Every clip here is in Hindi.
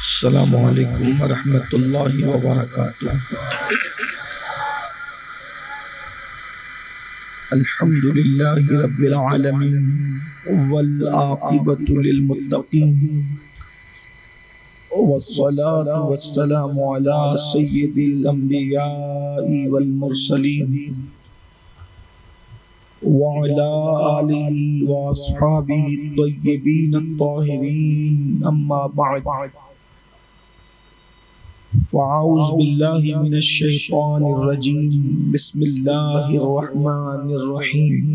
अस्सलामु अलैकुम वरहमतुल्लाहि वबरकातुहू। अल्हम्दुलिल्लाहि रब्बिल आलमीन वल आक़िबतु लिल मुत्तक़ीन वस्सलातु वस्सलामु अला सय्यिदिल अंबियाइ वल मुरसलीन व अला आलिहि व अस्हाबिहि तय्यिबीन अत्ताहिरीन अम्मा बअद। फ़अऊज़ु बिल्लाहि मिनश शैतानिर रजीम। बिस्मिल्लाहिर रहमानिर रहीम।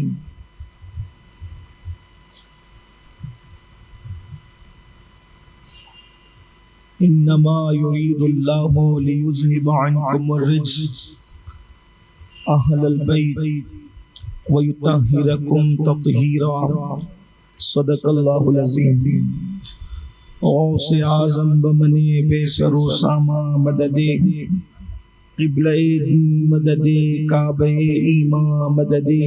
इन्नमा युरीदुल्लाहु लियुज़हिबा अन्कुमुर रिज्स अहलल बैत व युतहिरकुम तत्हीरा। सदक़ल्लाहुल अज़ीम। गौसे आज़म बमने बेसरो सामा मददे क़िबले दी मददे काबे ईमा मददे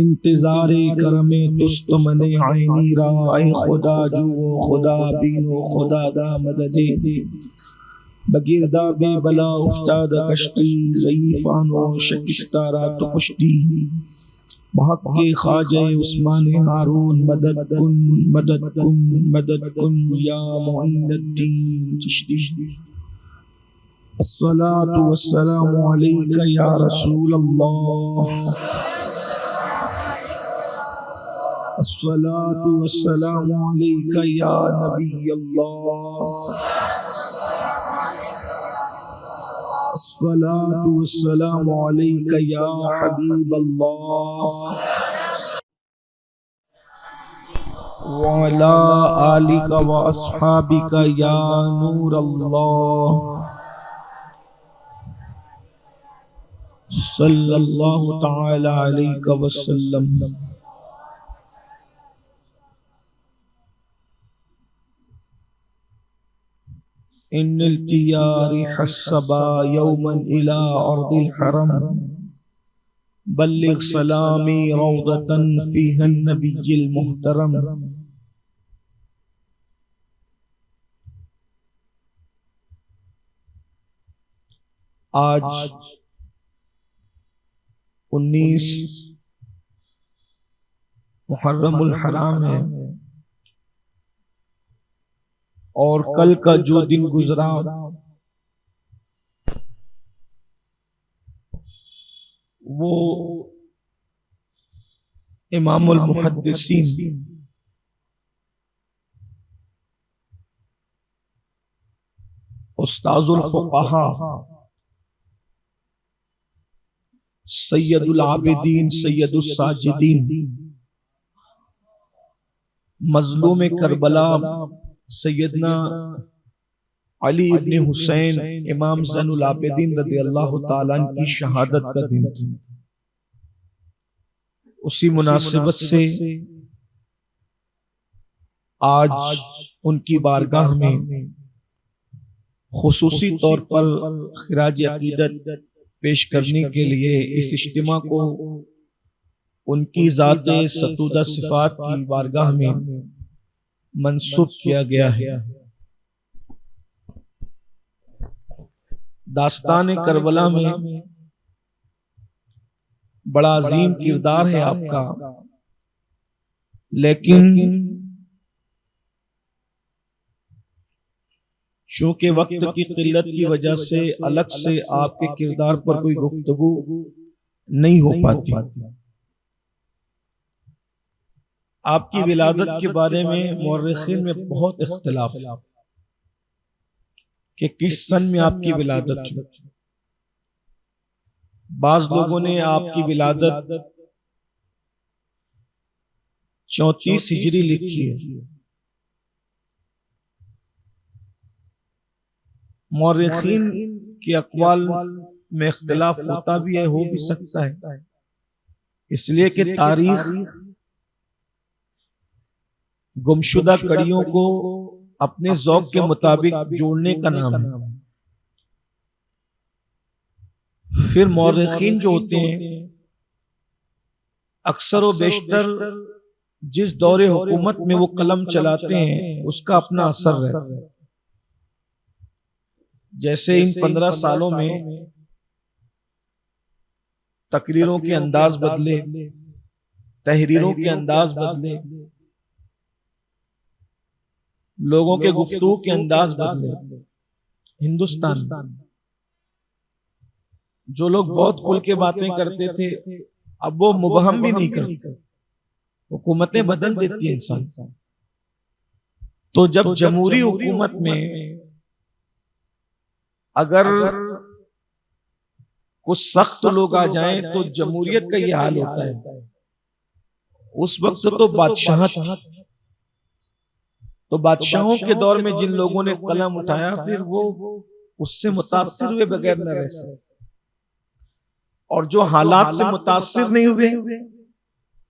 इंतज़ारे करमे तुस्त मने आईनी रा ऐ खुदा जो खुदा बीनो खुदा दा मददे बगिरदा बेबला उफ्ताद कश्ती ज़ईफ़ानो शकिस्तारा तो कुश्ती बहक के ख्वाजे उस्मान हारून मदद कुन मदद कुन मदद कुन या मुईनुद्दीन चिश्ती। अस्सलातु वस्सलामु अलैका या रसूल अल्लाह। अस्सलातु वस्सलामु अलैका या नबी अल्लाह। अस्सलातु वस्सलामु अलैका या हबीब अल्लाह व अला आलिका व अस्हाबिका या नूर अल्लाह। सल्लल्लाहु तआला अलैहि वसल्लम। इन्नल तियारी हस्सबा यौमन इला अर्दिल हरम बल्लिग सलामी रौदतन फीहन नबिय्यिल मुहतरम। आज 19 मुहर्रमुल हराम है और कल का जो दिन गुजरा वो इमामुल मुहद्दिसीन उस्ताजुल फुक़हा सैयदुल आबिदीन सैयदुस साजिदीन मज़लूम करबला सैयदना अली इब्ने हुसैन इमाम ज़ैनुल आबिदीन रज़ियल्लाहु ताला अन्हु की शहादत का दिन था। उसी मुनासिबत से आज उनकी बारगाह में खुसूसी तौर पर खिराज अकीदत पेश करने के लिए इस इज्तिमा को उनकी ज़ाते सतूदा सिफात की बारगाह में मंसूब किया गया है। दास्तान करबला में बड़ा अजीम किरदार है आपका, लेकिन चूंकि वक्त की किल्लत की वजह से अलग से आपके किरदार पर कोई गुफ्तगू नहीं हो पाती। आपकी विलादत के बारे में मुअर्रिखीन में बहुत इख्तिलाफ है कि किस सन में आपकी विलादत हुई। बाज लोगों ने आपकी विलादत 34 हिजरी लिखी है। मुअर्रिखीन के अक़वाल में इख्तिलाफ होता भी है, हो भी सकता है, इसलिए कि तारीख गुमशुदा कड़ियों को अपने ज़ौक़ के मुताबिक जोड़ने का नाम है। फिर मुअर्रिखीन जो होते हैं अक्सर व बेशतर जिस दौरे हुकूमत में वो कलम चलाते हैं उसका अपना असर रहता है। जैसे इन 15 सालों में तकरीरों के अंदाज बदले, तहरीरों के अंदाज बदले, लोगों के गुफ्तगू के अंदाज बदले। हिंदुस्तान जो लोग बहुत खुल के बातें करते थे अब वो मुबहम भी नहीं करते, हुकूमतें बदल देती है इंसान। तो जब जमहूरी हुकूमत में अगर कुछ सख्त लोग आ जाएं तो जमहूरियत का ये हाल होता है। उस वक्त तो बादशाहों के दौर में जिन लोगों ने कलम उठाया फिर वो उससे मुतासिर हुए बगैर न रह सके, और जो हालात से मुतासिर नहीं हुए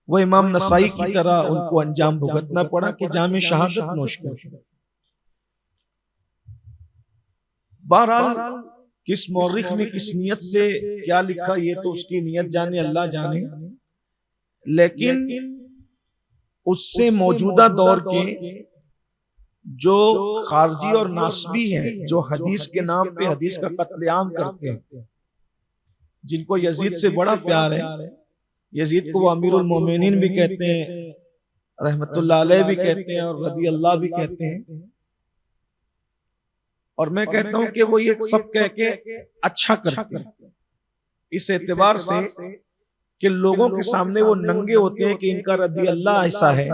वो इमाम नसाई की तरह उनको अंजाम भुगतना पड़ा कि जामे शहादत नोश कर। बहरहाल किस मौरिख में किस नियत से क्या लिखा ये तो उसकी नियत जाने, अल्लाह जाने, लेकिन उससे मौजूदा दौर के जो खारजी और नासबी हैं, जो हदीस के नाम पे हदीस का कत्लेआम करते हैं, जिनको यजीद से बड़ा प्यार है, यजीद को वो अमीरुल मोमिनीन भी कहते हैं, रहमतुल्लाह अलैह भी कहते हैं और रदी अल्लाह भी कहते हैं। और मैं कहता हूं कि वो ये सब कह के अच्छा करते हैं इस एतबार से कि लोगों के सामने वो नंगे होते हैं कि इनका रदी अल्लाह ऐसा है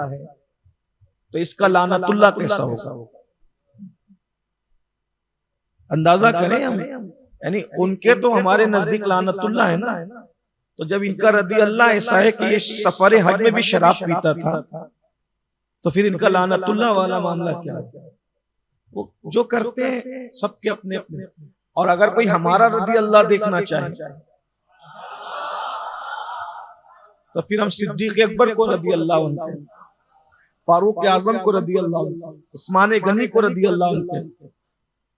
तो इसका लानतुल्लाह कैसा होगा। अंदाजा करें हम, यानी उनके तो हमारे नजदीक लानतुल्लाह है ना, तो जब इनका रदी अल्लाह ऐसा है कि ये सफर हज में भी शराब पीता था तो फिर इनका लानतुल्लाह वाला मामला क्या है। वो जो करते हैं सबके अपने अपने, और अगर कोई हमारा रदी अल्लाह देखना चाहे तो फिर हम सिद्दीक अकबर को रदी अल्लाह उनके, फारूक आजम को रदी अल्लाह उनके, उस्मान गनी को रदी अल्लाह उनके,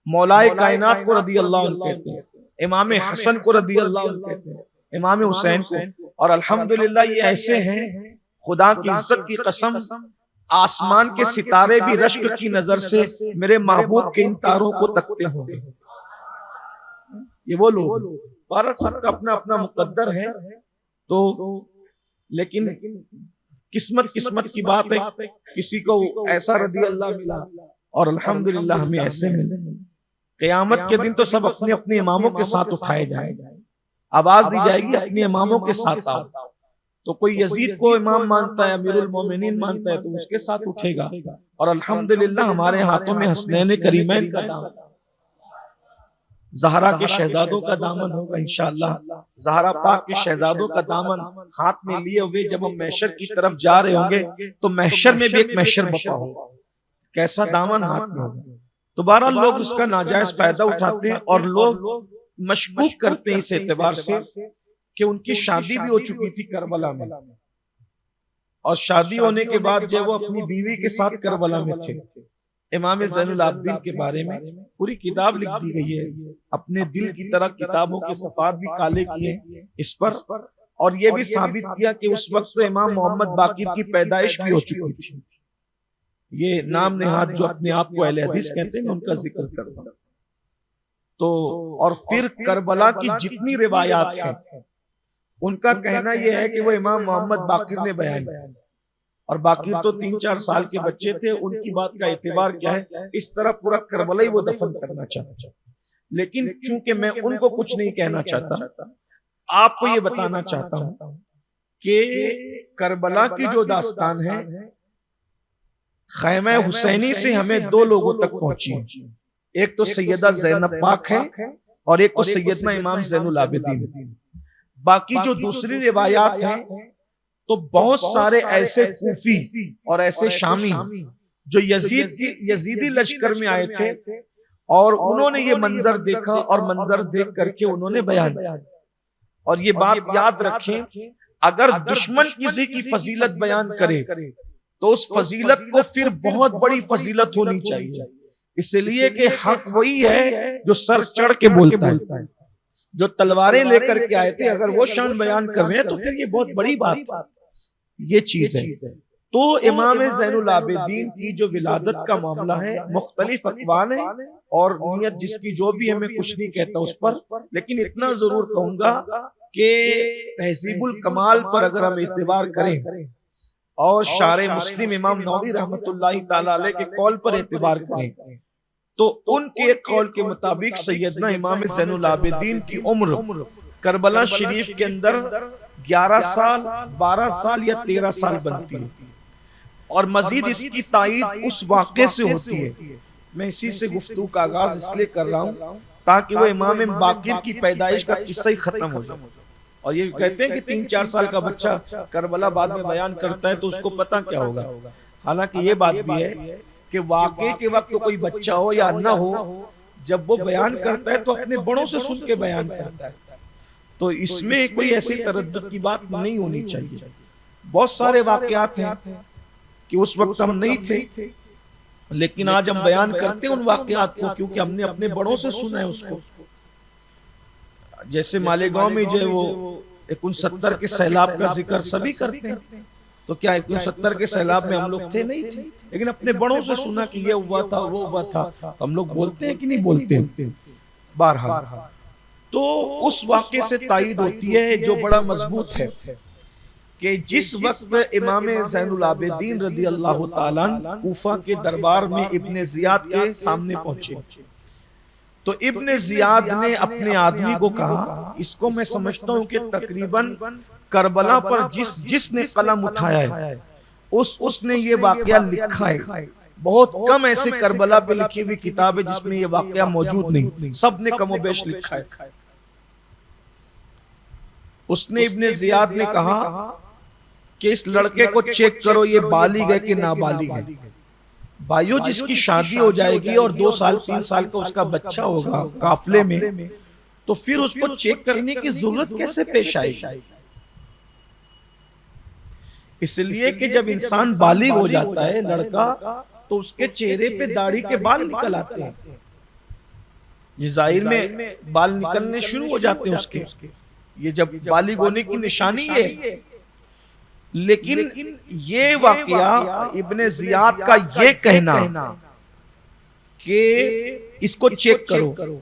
मौलाए कायनात को रदी अल्लाह उनके, इमाम हसन को रदी अल्लाह उनके, इमाम हुसैन को। और अल्हम्दुलिल्लाह ये ऐसे हैं, खुदा की इज्जत की कसम, आसमान के सितारे भी रश्क की नजर से मेरे महबूब के इन तारों को तकते होंगे। ये वो लोग, भारत सबका अपना अपना मुकद्दर है, तो लेकिन किस्मत की बात है, किसी को ऐसा रदी अल्लाह मिला और अल्हम्दुलिल्लाह हमें ऐसे मिले। क़यामत के दिन तो सब अपने अपने इमामों के साथ उठाए जाएंगे, आवाज दी जाएगी अपने इमामों के साथ आओ। तो कोई यजीद को इमाम मानता है, अमीरुल मोमिनीन मानता है, तो उसके साथ उठेगा। और अल्हम्दुलिल्लाह हमारे हाथों में हसनैन करीमैन का दामन, ज़हरा के शहजादों का दामन होगा इंशाअल्लाह। ज़हरा पाक के शहजादों का दामन हाथ में लिए हुए जब हम महशर की तरफ जा रहे होंगे तो महशर में भी एक महशर बपा होगा, कैसा दामन हाथ में होगा। तो बहरहाल लोग उसका नाजायज फायदा उठाते हैं और लोग मशकूक करते हैं इस एतबार से कि उनकी शादी भी हो चुकी थी करबला में, और शादी होने के बाद जब वो अपनी बीवी के साथ करबला में थे, इमाम ज़ैनुल आबिदीन के बारे में पूरी किताब लिख दी गई है। अपने दिल की तरह किताबों के सफ़ात भी काले किए इस पर, और ये भी साबित किया कि उस वक्त तो इमाम मोहम्मद बाकिर की पैदाइश भी हो चुकी थी। ये नाम नेहाद जो अपने आप को अहले हदीस कहते हैं, उनका जिक्र करता हूं। तो और फिर करबला की जितनी रिवायात हैं उनका कहना यह है कि वो इमाम मोहम्मद बाकिर ने बयान किया, और बाकिर तो 3-4 साल के बच्चे थे। उनकी बात का एतबार क्या है, इस तरह पूरा करबला ही वो दफन करना चाहता। लेकिन चूंकि मैं उनको कुछ नहीं कहना चाहता, आपको ये बताना चाहता हूं कि करबला की जो दास्तान है खैमा हुसैनी से हमें 2 लोगों तक पहुंची है। एक तो सैयदा ज़ैनब पाक है और एक तो सैयदना इमाम ज़ैनुल आबिदीन। बाकी जो दूसरी रिवायात हैं तो बहुत सारे ऐसे कूफी और ऐसे शामी जो यजीदी लश्कर में आए थे और उन्होंने ये मंजर देखा और मंजर देख करके उन्होंने बयान किया। और ये बात याद रखें, अगर दुश्मन किसी की फजीलत बयान करे तो उस फजीलत को फिर बहुत बड़ी फजीलत होनी चाहिए, इसलिए कि हक वही है जो सर चढ़ के बोलता है। जो तलवारें लेकर के आए थे अगर वो शान बयान कर रहे हैं तो फिर ये बहुत बड़ी बात ये चीज है। तो इमाम ज़ैनुल आबिदीन की जो विलादत का मामला है, मुख्तलिफ अक़वाल है और नियत जिसकी जो भी है, मैं कुछ नहीं कहता उस पर, लेकिन इतना जरूर कहूंगा कि तहज़ीबुल कमाल पर अगर हम एतबार करें और शारे मुस्लिम इमाम नववी रहमतुल्लाहि ताला अलैह के कौल पर एतबार करें, तो उनके कौल के मुताबिक सैयदना इमाम ज़ैनुल आबिदीन की उम्र करबला शरीफ के अंदर 11 साल, 12 साल या 13 साल बनती है। और मजीद इसकी तायीद उस वाक़े से होती है। मैं इसी से गुफ्तगू का आगाज इसलिए कर रहा हूँ ताकि वो इमाम बाकिर की पैदाइश का किस्सा ही खत्म हो जाए। और ये कहते हैं कि 3-4 साल का बच्चा करबला बाद में बयान करता है तो उसको पता क्या होगा। हालांकि ये बात भी है कि वाक़े के वक्त तो कोई बच्चा हो या ना हो, जब वो बयान करता है तो अपने बड़ों से सुन के बयान करता है, तो इसमें कोई ऐसी तरद्दुद की बात नहीं होनी चाहिए। बहुत सारे वाक़यात हैं कि उस वक्त हम नहीं थे, लेकिन आज हम बयान करते हैं उन वाक़यात को क्योंकि हमने अपने बड़ों से सुना है उसको। जैसे मालेगांव में जो वो 69 के सैलाब का जिक्र सभी करते हैं, तो क्या 69 के सैलाब में हम लोग थे? नहीं थे, लेकिन अपने बड़ों से सुना कि ये हुआ था, वो हुआ था, तो हम लोग बोलते हैं कि नहीं बोलते? बहरहाल, तो उस वाक़े से तायीद होती है जो बड़ा मजबूत है कि जिस वक्त इमाम ज़ैनुल आबिदीन रज़ी अल्लाह ताला कूफा के दरबार में इब्ने ज़ियाद के सामने पहुंचे, तो इब्ने ज़ियाद ने अपने आदमी को कहा, इसको मैं समझता हूं कि तकरीबन करबला पर जिसने कलम उठाया है उसने ये वाक़या लिखा है। बहुत कम ऐसे करबला पे लिखी हुई किताब है जिसमें ये वाक़या मौजूद नहीं, सबने कमोबेश लिखा है। उसने इब्ने ज़ियाद ने कहा कि इस लड़के को चेक करो, ये बालिग है कि नाबालिग है। भाइयों, जिसकी शादी हो जाएगी और 2 साल 3 साल का उसका बच्चा होगा काफले में, तो फिर उसको चेक करने की जरूरत कैसे पेश आएगी? इसलिए कि जब इंसान बालिग हो जाता है लड़का, तो उसके चेहरे पे दाढ़ी के बाल निकल आते हैं, ये जाहिर में बाल निकलने शुरू हो जाते हैं उसके, ये जब बालिग होने की निशानी है। लेकिन ये वाकया इब्ने ज़ियाद का ये कहना कि इसको चेक करो,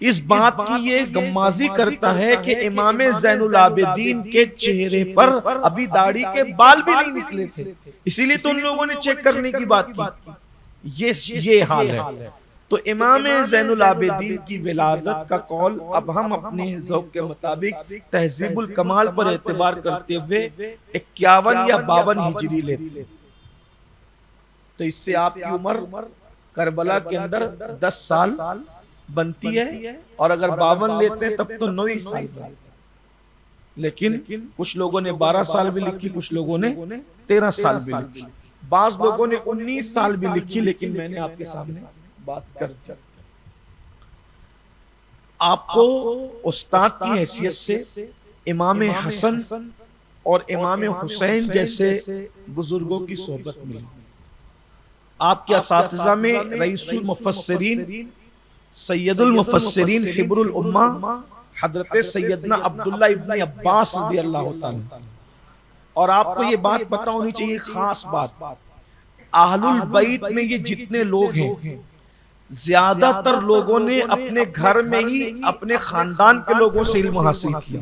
इस बात की ये गम्माजी करता है कि इमाम ज़ैनुल आबिदीन के चेहरे पर अभी दाढ़ी के बाल भी नहीं निकले थे, इसीलिए तो उन लोगों ने चेक करने की बात की। ये हाल है। तो इमाम ज़ैनुल आबिदीन की विलादत का कौल अब हम अपने ज़ौक़ के मुताबिक तहज़ीबुल कमाल पर एतबार करते हुए 51 या 52 हिजरी लेते, तो इससे आपकी उम्र करबला के अंदर 10 साल बनती है, और अगर 52 लेते हैं तब तो 9 साल बनते हैं। लेकिन कुछ लोगों ने 12 साल भी लिखी, कुछ लोगों ने 13 साल भी लिखी, बाज़ लोगों ने 19 साल भी लिखी। लेकिन मैंने आपके सामने बात कर आपको उस्ताद की हैसियत से इमाम हसन और इमाम हुसैन जैसे बुजुर्गों की सोहबत मिली। आपके असातिज़ा में रईसुल मुफस्सिरीन सैयदुल मुफस्सिरीन हिब्रुल उम्मा हजरत सैयदना अब्दुल्ला इब्न अब्बास रज़ियल्लाहु ताला। और आपको ये बात पता होनी चाहिए, खास बात, अहलुल बैत में ये जितने लोग हैं, ज्यादातर लोगों ने अपने घर में ही अपने खानदान के लोगों से इल्म हासिल किया,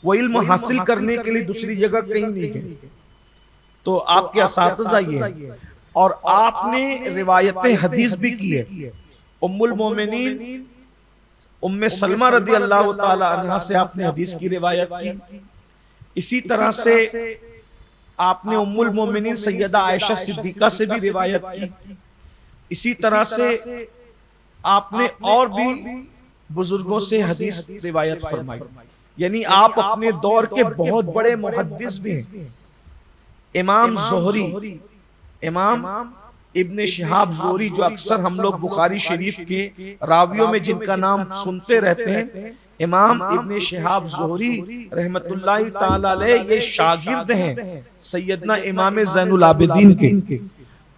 वो इल्म हासिल करने के लिए दूसरी जगह कहीं नहीं गए। तो आपके असातिज़ा ये हैं, और आपने रिवायतें हदीस भी की है। उम्मुल मोमिनीन उम्मे सलमा रज़ी अल्लाह ताला अन्हा से आपने हदीस की रिवायत की। इसी तरह से आपने उम्मुल मोमिनीन सैयदा आयशा सिद्दीका से भी रिवायत की। इसी तरह से आपने और भी बुजुर्गों से हदीस रिवायत फरमाई, यानी आप अपने दौर के बहुत बड़े मुहद्दिस भी हैं। इमाम ज़ोहरी, इमाम इब्ने शिहाब ज़ोहरी, जो अक्सर हम लोग बुखारी शरीफ के रावियों में जिनका नाम सुनते रहते हैं, इमाम इब्ने शिहाब ज़ोहरी रहमतुल्लाहि ताला अलैह, ये शागिर्द हैं सैयदना इमाम ज़ैनुल आबिदीन के।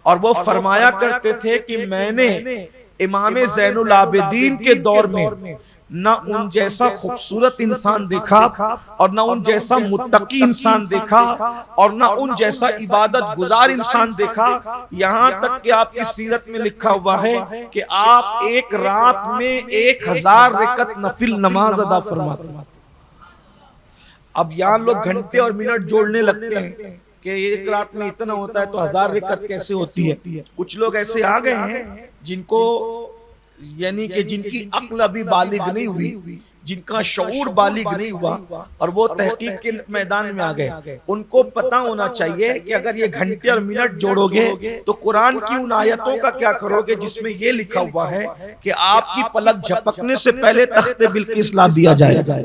और वो फरमाया करते थे कि मैंने इमाम ज़ैनुल आबिदीन के दौर में ना उन जैसा खूबसूरत इंसान देखा और ना उन जैसा मुत्तकी इंसान देखा और ना उन जैसा इबादत गुजार इंसान देखा। यहाँ तक कि आपकी सीरत में लिखा हुआ है कि आप एक रात में 1000 रकअत नफिल नमाज अदा फरमाते हैं। अब यहाँ लोग घंटे और मिनट जोड़ने लगते हैं कि एक रात में इतना होता है तो 1000 रकअत कैसे होती है। कुछ लोग ऐसे आ गए हैं जिनको यानी कि जिनकी अक्ल अभी बालिग नहीं हुई, जिनका शऊर बालिग नहीं हुआ और वो तहकीक के मैदान में आ गए। उनको पता होना चाहिए कि अगर ये घंटे और मिनट जोड़ोगे तो कुरान की उन आयतों का क्या करोगे जिसमें ये लिखा हुआ है कि आपकी पलक झपकने से पहले तख्ते बिल्किस ला दिया जाएगा।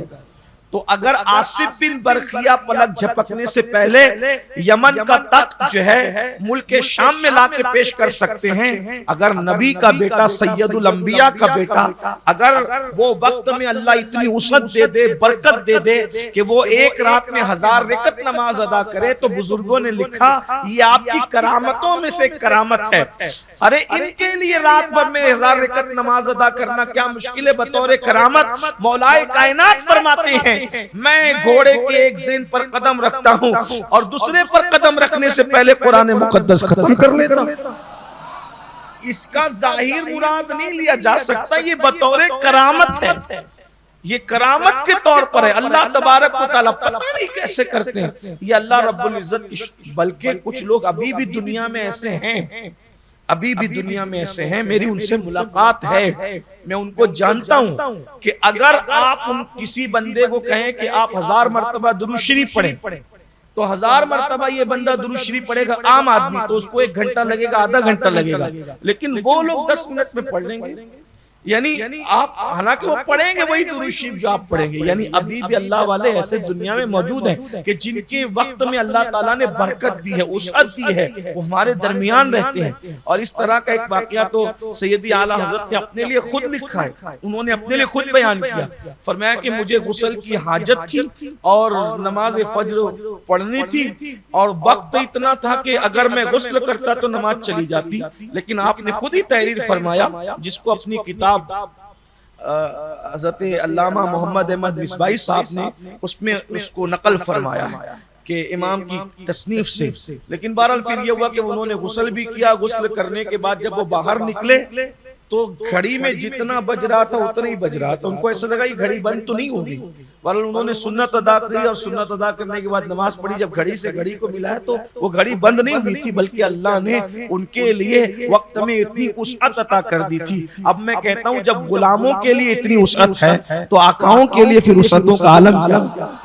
तो अगर आसिफ बिन बरखिया पलक झपकने से पहले यमन का तख्त जो है मुल्क शाम में लाके पेश कर सकते हैं, अगर नबी का बेटा सैयदुल अंबिया का बेटा अगर वो वक्त में अल्लाह इतनी उसत दे दे, बरकत दे दे कि वो एक रात में 1000 रकअत नमाज अदा करे, तो बुजुर्गों ने लिखा ये आपकी करामतों में से करामत है। अरे इनके लिए रात भर में 1000 रकअत नमाज अदा करना क्या मुश्किल है बतौर करामत। मौलाए कायनात फरमाते हैं मैं घोड़े के एक ज़ेन पर कदम रखता हूं और दूसरे पर कदम रखने से पहले कुरान मुकद्दस खत्म कर लेता हूं। इसका जाहिर मुराद नहीं लिया जा सकता, ये बतौर करामत है, ये करामत के तौर पर है। अल्लाह तबारक व तआला पता नहीं कैसे करते हैं, ये अल्लाह रब्बुल इज्जत की। बल्कि कुछ लोग अभी भी दुनिया में ऐसे हैं, अभी भी दुनिया में ऐसे हैं, मेरी उनसे मुलाकात है, मैं उनको जानता हूं कि अगर आप उन किसी बंदे को कहें कि आप 1000 मर्तबा दुरूद शरीफ पढ़ें तो 1000 मर्तबा ये बंदा दुरूद शरीफ पढ़ेगा आम आदमी तो उसको 1 घंटा लगेगा, आधा घंटा लगेगा, लेकिन वो लोग 10 मिनट में पढ़ लेंगे। यानी आप हालांकि वो पढ़ेंगे वही दुरूद शरीफ जो आप पढ़ेंगे। यानी अभी भी अल्लाह वाले ऐसे दुनिया में मौजूद हैं कि जिनके वक्त में अल्लाह ताला ने बरकत दी है, उसअत दी है, वो हमारे दरमियान रहते हैं। और इस तरह का एक वाकया तो सैयदी आला हजरत ने अपने लिए खुद लिखा है, उन्होंने अपने लिए खुद बयान किया। फरमाया कि मुझे गुस्ल की हाजत थी और नमाज फज्र पढ़नी थी और वक्त इतना था कि अगर मैं गुस्ल करता तो नमाज चली जाती, लेकिन आपने खुद ही तहरीर फरमाया जिसको अपनी किताब हज़रत अल्लामा मोहम्मद अहमद मिसबाही साहब ने उसमें उसको नकल फरमाया है कि इमाम की तसनीफ से। लेकिन बहरहाल फिर ये हुआ कि उन्होंने गुस्ल भी किया, गुस्ल करने के बाद जब वो बाहर निकले तो घड़ी में जितना बज रहा था उतना ही बज रहा था। उनको ऐसा लगा ये घड़ी बंद तो नहीं होगी, बहरहाल उन्होंने सुन्नत अदा की और सुन्नत अदा करने के बाद नमाज पढ़ी। जब घड़ी से घड़ी को मिलाया तो वो घड़ी बंद नहीं हुई थी, बल्कि अल्लाह ने उनके लिए वक्त में इतनी उसअत अता कर दी थी। अब मैं कहता हूँ जब गुलामों के लिए इतनी उसअत है तो आकाओं के लिए फिर उसअतों का आलम क्या।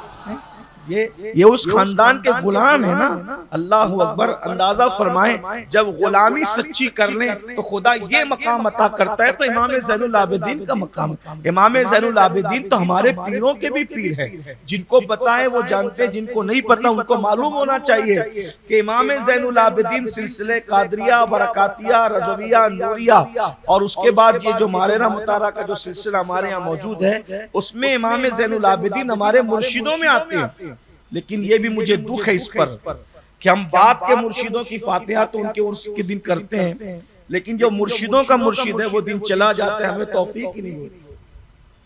ये उस खानदान के गुलाम है ना। अल्लाह अकबर। अंदाजा फरमाए जब गुलामी सच्ची कर ले तो खुदा ये मकाम अता करता है। तो इमाम ज़ैनुल आबिदीन का मकाम, इमाम ज़ैनुल आबिदीन तो हमारे पीरों के भी पीर है, जिनको पता है वो जानते, जिनको नहीं पता उनको मालूम होना चाहिए कि इमाम ज़ैनुल आबिदीन सिलसिले कादरिया, बरकातिया, रज़विया, नूरिया और उसके बाद ये जो मारेना मुतारा का जो सिलसिला हमारे यहाँ मौजूद है उसमें इमाम ज़ैनुल आबिदीन हमारे मुर्शिदों में आते हैं। लेकिन ये भी मुझे दुख है इस पर कि हम बात के मुर्शिदों की फातिहा तो उनके उर्स के दिन करते हैं, लेकिन जो मुर्शिदों का मुर्शिद है वो दिन चला जाता है, हमें तौफीक ही नहीं होती।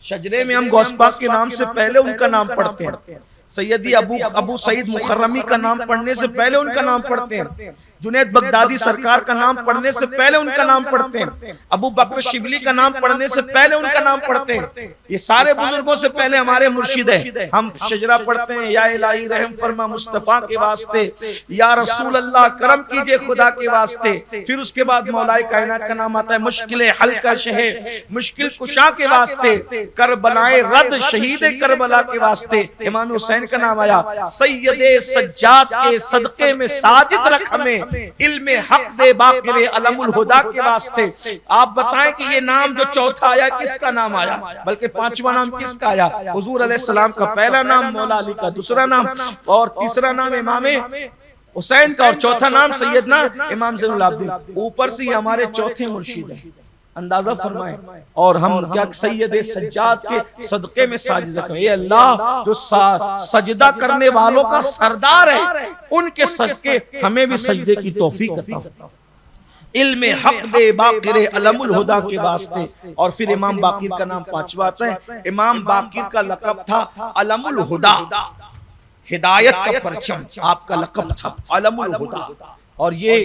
शजरे में हम गौसपाक के नाम से पहले उनका नाम पढ़ते हैं, सैयदी अबू सईद मुखर्रमी का नाम पढ़ने से पहले उनका नाम पढ़ते हैं, जुनैद बगदादी सरकार का नाम पढ़ने से पहले उनका नाम पढ़ते हैं, अबू बकर शिबली का नाम पढ़ने से पहले उनका नाम पढ़ते हैं। ये सारे बुजुर्गों से पहले हमारे मुर्शिद है। हम शजरा पढ़ते हैं या इलाही रहम फरमा मुस्तफा के वास्ते, या रसूल अल्लाह करम कीजिए खुदा के वास्ते। फिर उसके बाद मौलाए कायनात का नाम आता है, मुश्किल हल का शहे मुश्किल कुशा के वास्ते, करबलाए रद शहीद करबला के वास्ते इमाम हुसैन का नाम आया, सैयदे सज्जाद के सदके में साजिद रख हमें, इल्मे हक दे बाकिरे अलमुल हुदा के वास्ते। आप बताएं कि ये नाम जो चौथा आया किसका नाम आया, बल्कि पांचवा नाम किसका आया? हुजूर अलैहिस्सलाम का पहला नाम, मौला अली का दूसरा नाम और तीसरा नाम इमाम हुसैन का और चौथा नाम सैयदना इमाम ज़ैनुल आबिदीन। ऊपर से हमारे चौथे मुर्शिद हैं, अंदाजा फरमाएं। और हम क्या सैयद सज्जाद के सदके में साजिद रखें। ये अल्लाह जो सजदा करने वालों का सरदार है, उनके सदके हमें भी सजदे की तौफीक अता फरमा। इल्म हक दे बाकिर अलमुल हुदा के वास्ते। और फिर इमाम बाकिर का नाम पांचवा आता है। इमाम बाकिर का लक़ब था अलमुल हुदा, हिदायत का परचम आपका लक़ब था अलमुल हुदा। और ये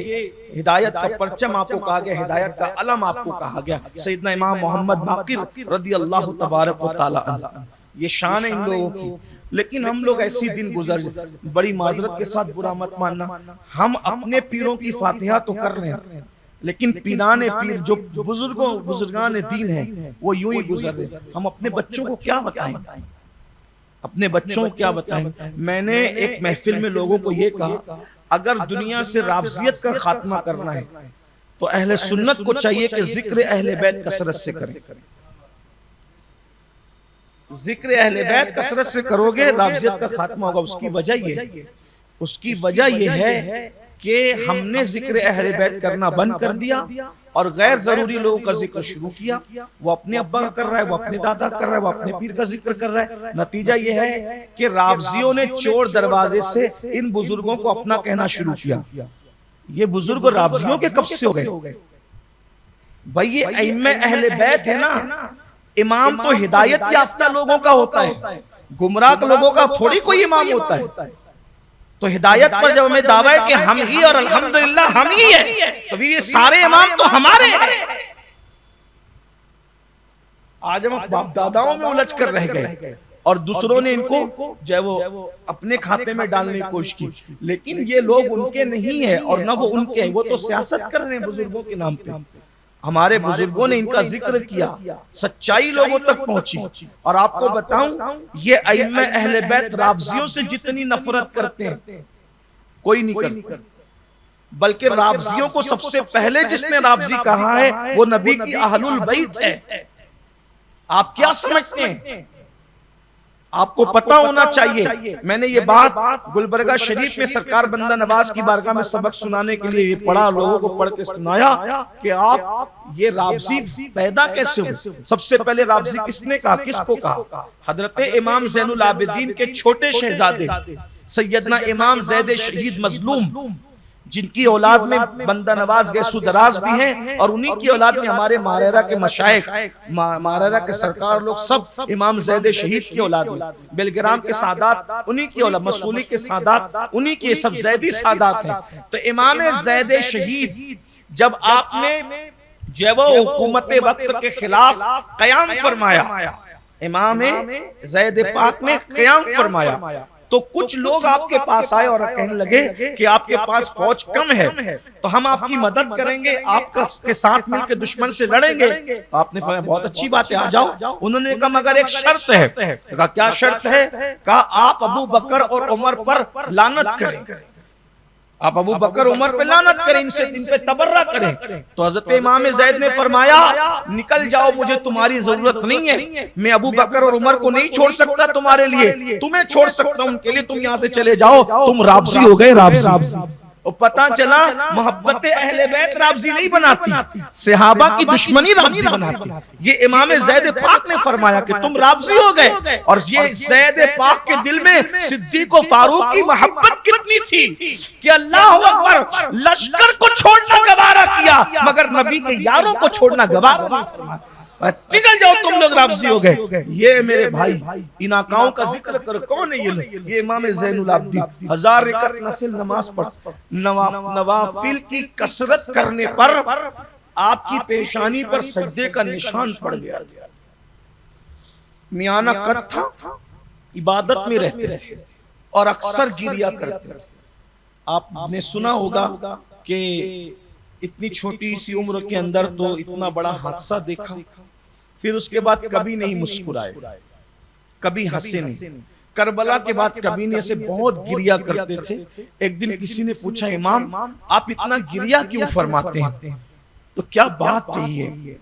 हिदायत का परचम आपको कहा गया, हिदायत का अलम आपको कहा गया। सैयदना इमाम मोहम्मद बाकिर रदियल्लाहु तबारक व तआला अन्हु, ये शान है इन लोगों की। लेकिन हम लोग ऐसी दिन गुजर, बड़ी माजरत के साथ बुरा मत मानना, हम अपने पीरों की फातिहा तो कर रहे हैं, लेकिन पीराने पीर जो बुजुर्गान दीन है वो यूं ही गुजर रहे। हम अपने बच्चों को क्या बताएं, अपने बच्चों को क्या बताएं। मैंने एक महफिल में लोगों को ये कहा, अगर दुनिया से राफजियत का खात्मा करना है तो अहले सुन्नत को चाहिए कि जिक्र अहले बैत कसरत से करें। जिक्र अहले बैत कसरत से करोगे राफजियत का खात्मा होगा। उसकी वजह यह है कि हमने जिक्र अहले बैत करना बंद कर दिया और गैर जरूरी लोगों का जिक्र शुरू किया। वो अपने अब्बा का कर रहा है, वो अपने दादा कर रहा है, वो अपने पीर का जिक्र कर रहा है। नतीजा यह है कि राफजियों ने चोर दरवाजे से इन बुजुर्गों को अपना कहना शुरू किया। ये बुजुर्ग राफजियों के कब से हो गए भाई? ये अइम्मे अहले बैत है ना, इमाम तो हिदायत याफ्ता लोगों का होता है, गुमराह लोगों का थोड़ी कोई इमाम होता है। तो हिदायत पर जब हमें दावा है कि हम ही और अल्हम्दुलिल्लाह हम ही है, तो ये सारे इमाम तो हमारे हैं। आज हम बाप दादाओं में उलझ कर रह गए और दूसरों ने इनको जो वो अपने खाते में डालने की कोशिश की। लेकिन ये लोग उनके नहीं है और ना वो उनके हैं, वो तो सियासत कर रहे हैं बुजुर्गों के नाम पे। हमारे बुजुर्गों ने इनका जिक्र किया, सच्चाई लोगों तक पहुंची। और आपको बताऊं, ये अइम्मे अहले बैत राफजियों से जितनी नफरत करते हैं कोई नहीं करता, बल्कि राफजियों को सबसे पहले जिसने राफजी कहा है वो नबी की अहलुल बैत है। आप क्या समझते हैं? आपको पता होना चाहिए। मैंने ये बात गुलबर्गा शरीफ में सरकार बंदा नवाज की बारगाह में सबक सुनाने के लिए पढ़ा, लोगों को पढ़ के सुनाया कि आप ये राफजी पैदा कैसे हुए। सबसे पहले राफजी किसने कहा, किसको कहा? हजरत इमाम ज़ैनुल आबिदीन के छोटे शहजादे सैयदना इमाम ज़ैद शहीद मजलूम, जिनकी औलाद में बंदा नवाज गैसु दराज भी हैं, और उन्हीं की औलाद में हमारे मारेरा के मशाइख, मारेरा के सरकार लोग सब इमाम ज़ैद शहीद की औलाद में, बेलग्राम के सादात उन्हीं की औलाद, मसूली के सादात उन्हीं के, सब ज़ैदी सादात हैं। तो इमाम ज़ैद शहीद जब आपने जब हुकूमत वक्त के खिलाफ क़याम फरमाया, इमाम ज़ैद पाक ने क़याम फरमाया, तो कुछ लोग आपके पास आए और कहने लगे कि आपके पास फौज कम है तो हम आपकी मदद करेंगे, आपका के साथ मिलकर दुश्मन से लड़ेंगे। तो आपने फरमाया बहुत अच्छी बात है, आ जाओ। उन्होंने कहा मगर एक शर्त है। तो कहा क्या शर्त है? कहा आप अबू बकर और उमर पर लानत करें, आप अबू बकर उमर पे लानत करें, इनसे इन पे तबर्रा करें। तो हजरत इमाम ज़ैद ने फरमाया निकल जाओ, मुझे तुम्हारी जरूरत नहीं है, मैं अबू बकर और उमर को नहीं छोड़ सकता तुम्हारे लिए, तुम्हें छोड़ सकता हूं उनके लिए, तुम यहां से चले जाओ, तुम राफजी हो गए, राफजी। और पता चला मोहब्बत अहले बैत राफजी नहीं बनाती, सहाबा की दुश्मनी राफजी बनाती। ये इमाम ज़ैद पाक ने फरमाया कि तुम राफजी हो गए। और ये ज़ैद पाक के दिल में सिद्दीक़ और फारूक की मोहब्बत कितनी थी कि अल्लाह अकबर, लश्कर को छोड़ना गवारा किया मगर नबी के यारों को छोड़ना गवारा नहीं फरमाया। निकल जाओ तुम लोग राफजी हो गए। ये मेरे भाई इन आकाओं का जिक्र करो, कौन है ये इमाम ज़ैनुल आबिदीन 1000 रकात नफिल नमाज पढ़, नवाफिल की कसरत करने पर आपकी पेशानी पर सजदे का निशान पड़ गया। मियाना कद था, इबादत में रहते थे और अक्सर गिरिया करते थे। आपने सुना होगा कि इतनी छोटी सी उम्र के अंदर तो इतना बड़ा हादसा देखा, फिर उसके बाद कभी नहीं मुस्कुराए, कभी हंसे नहीं। करबला के बाद कभी नहीं, ऐसे बहुत गिरिया करते थे। एक दिन किसी ने पूछा इमाम आप इतना गिरिया क्यों फरमाते हैं? तो क्या बात कही है?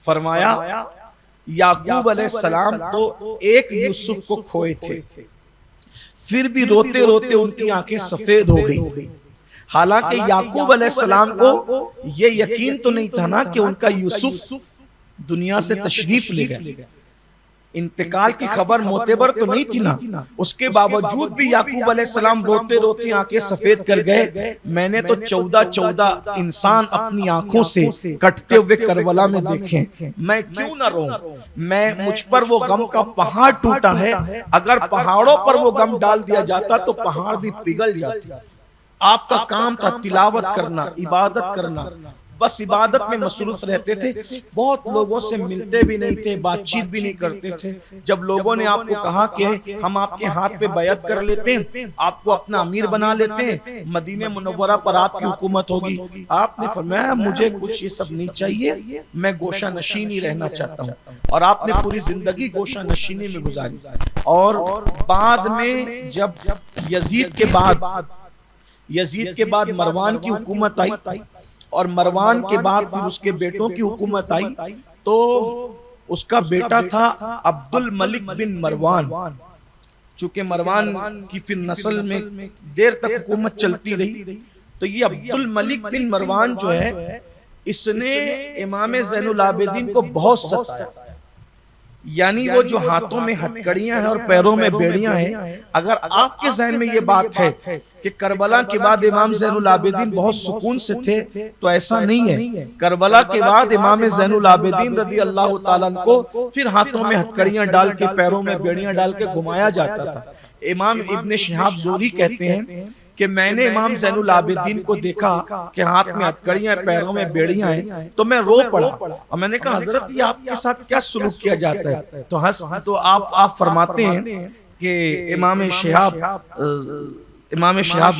फरमाया याकूब अलैहिस्सलाम तो एक यूसुफ को खोए थे, फिर भी रोते रोते उनकी आंखें सफेद हो गई। हालांकि याकूब अलैहिस्सलाम को यह यकीन तो नहीं था ना कि उनका यूसुफ दुनिया से तशरीफ ले गया, इंतकाल की खबर मोतेबर तो नहीं थी ना, उसके बावजूद भी याकूब अलैहिस्सलाम रोते रोते आंखें सफेद कर गए। मैंने तो 14 इंसान अपनी आंखों से कटते हुए करबला में देखे, मैं क्यों ना रोऊं। मैं मुझ पर वो गम का पहाड़ टूटा है, अगर पहाड़ों पर वो गम डाल दिया जाता तो पहाड़ भी पिघल जाते। आपका काम था तिलावत करना, इबादत करना, बस इबादत में मसरूफ रहते थे। बहुत लोगों से मिलते भी नहीं थे, बातचीत भी नहीं करते थे। जब लोगों ने आपको कहा कि हम आपके हाथ पे बैत कर लेते हैं, आपको अपना अमीर बना लेते हैं, मदीने मुनव्वरा पर आपकी हुकूमत होगी, आपने फरमाया मुझे कुछ ये सब नहीं चाहिए, मैं गोशा नशीनी रहना चाहता हूँ। और आपने पूरी जिंदगी गोशा नशीनी में गुजारी। और बाद में जब यजीद के बाद मरवान की हुकूमत आई और मरवान के बाद फिर उसके बेटों की हुकूमत आई, तो उसका बेटा था अब्दुल मलिक बिन मरवान। चूंकि मरवान की फिर नस्ल में देर तक हुकूमत चलती रही, तो ये अब्दुल मलिक बिन मरवान जो है, इसने इमाम ज़ैनुल आबिदीन को बहुत सताया। यानी वो जो हाथों में हथकड़ियां हैं और पैरों में बेड़ियां हैं, अगर आपके ज़हन में ये बात है कि करबला के बाद इमाम ज़ैनुल आबिदीन बहुत सुकून से थे, तो ऐसा नहीं है। करबला के बाद इमाम ज़ैनुल आबिदीन रज़ी अल्लाह ताला अन्हु को फिर हाथों में हथकड़ियां डाल के, पैरों में बेड़ियां डाल के घुमाया जाता था। इमाम इब्न शिहाब ज़ोहरी कहते हैं कि मैंने इमाम ज़ैनुल आबिदीन को देखा कि हाथ में हथकड़ियां, पैरों में बेड़ियां हैं, तो मैं रो पड़ा और मैंने कहा हजरत ये आपके साथ क्या सलूक किया जाता है। तो आप फरमाते हैं कि इमाम शिहाब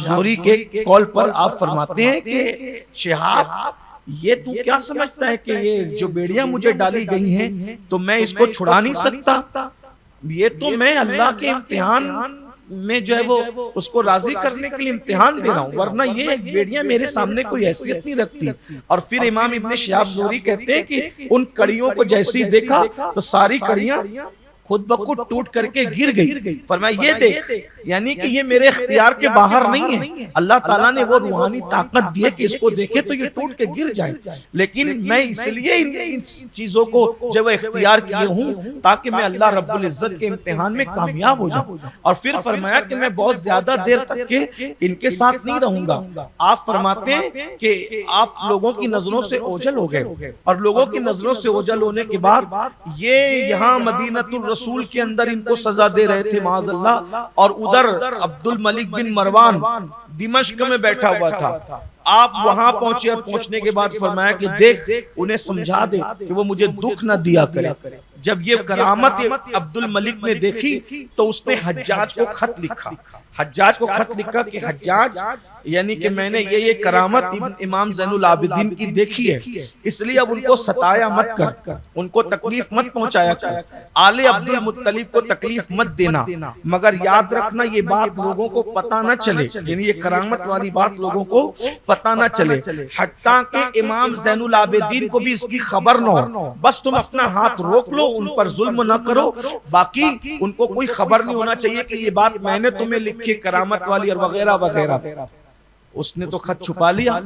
ज़ोहरी के कॉल पर आप फरमाते हैं कि शिहाब ये तू क्या समझता है कि ये जो बेड़ियां मुझे डाली गई हैं तो मैं इसको छुड़ा नहीं सकता, ये तो मैं अल्लाह के इम्तिहान में जो है वो उसको राजी करने के लिए इम्तिहान दे रहा हूँ, वरना ये बेड़ियां मेरे सामने कोई हैसियत नहीं रखती। और फिर इमाम इब्न शिहाब ज़ोहरी कहते हैं कि उन कड़ियों को जैसे ही देखा तो सारी कड़ियां खुद ब खुद टूट करके गिर गई। फरमाया ये देख, यानी कि ये मेरे इख्तियार के बाहर नहीं है, अल्लाह ताला ने वो रूहानी ताकत दी है कि इसको देखे तो ये टूट के गिर जाए, लेकिन मैं इसलिए इन चीजों को जब इख्तियार किए हूँ ताकि मैं अल्लाह रब्बुल इज्जत के इम्तिहान में कामयाब हो जाऊं। और फिर फरमाया कि मैं बहुत ज्यादा देर तक के इनके साथ नहीं रहूंगा। आप फरमाते हैं कि आप लोगों की नजरों से ओझल हो गए, और लोगों की नजरों से ओझल होने के बाद ये यहाँ मदीनतुल रसूल के अंदर इनको सजा दे रहे थे माज़अल्लाह, और उधर अब्दुल मलिक बिन मरवान दिमश्क में बैठा हुआ था। आप वहां पहुंचे और पहुंचने के बाद फरमाया कि देख उन्हें समझा दे कि वो मुझे दुख न दिया करे। जब ये करामत अब्दुल मलिक ने देखी तो उसने हज्जाज को खत लिखा, कि हज्जाज यानी कि मैंने ये करामत इमाम ज़ैनुल आबिदीन की देखी है, इसलिए अब उनको सताया मत कर, उनको तकलीफ मत पहुंचाया कर, आले अब्दुल मुत्तलिब को तकलीफ मत देना, मगर याद रखना ये बात लोगों को पता न चले, यानी ये करामत वाली बात लोगों को पता न चले, हत्ता कि इमाम ज़ैनुल आबिदीन को भी इसकी खबर न हो। बस तुम अपना हाथ रोक लो, उन पर जुल्म न करो, बाकी उनको कोई खबर नहीं होना चाहिए कि ये बात मैंने तुम्हें लिखी करामत वाली और वगैरह वगैरह। उसने तो खत छुपा लिया।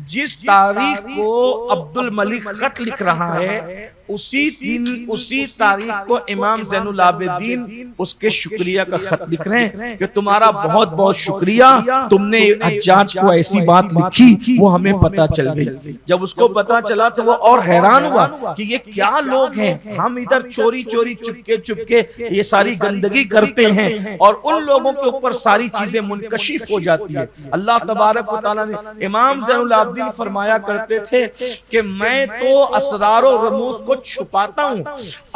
जिस तारीख को अब्दुल मलिक खत लिख रहा है उसी दिन उसी तारीख को इमाम ज़ैनुल आबिदीन उसके शुक्रिया का खत लिख रहे हैं कि तुम्हारा बहुत बहुत शुक्रिया, तुमने हज्जाज को ऐसी बात लिखी वो हमें पता चल गई। जब उसको पता चला तो वो और हैरान हुआ कि ये क्या लोग हैं, हम इधर चोरी चोरी चुपके चुपके ये सारी गंदगी करते हैं और उन लोगों के ऊपर सारी चीजें मुनकशिफ हो जाती है। अल्लाह तबारक व तआला ने इमाम ज़ैनुल आबिदीन फरमाया करते थे कि मैं तो असरार और रमूज को छुपाता हूं,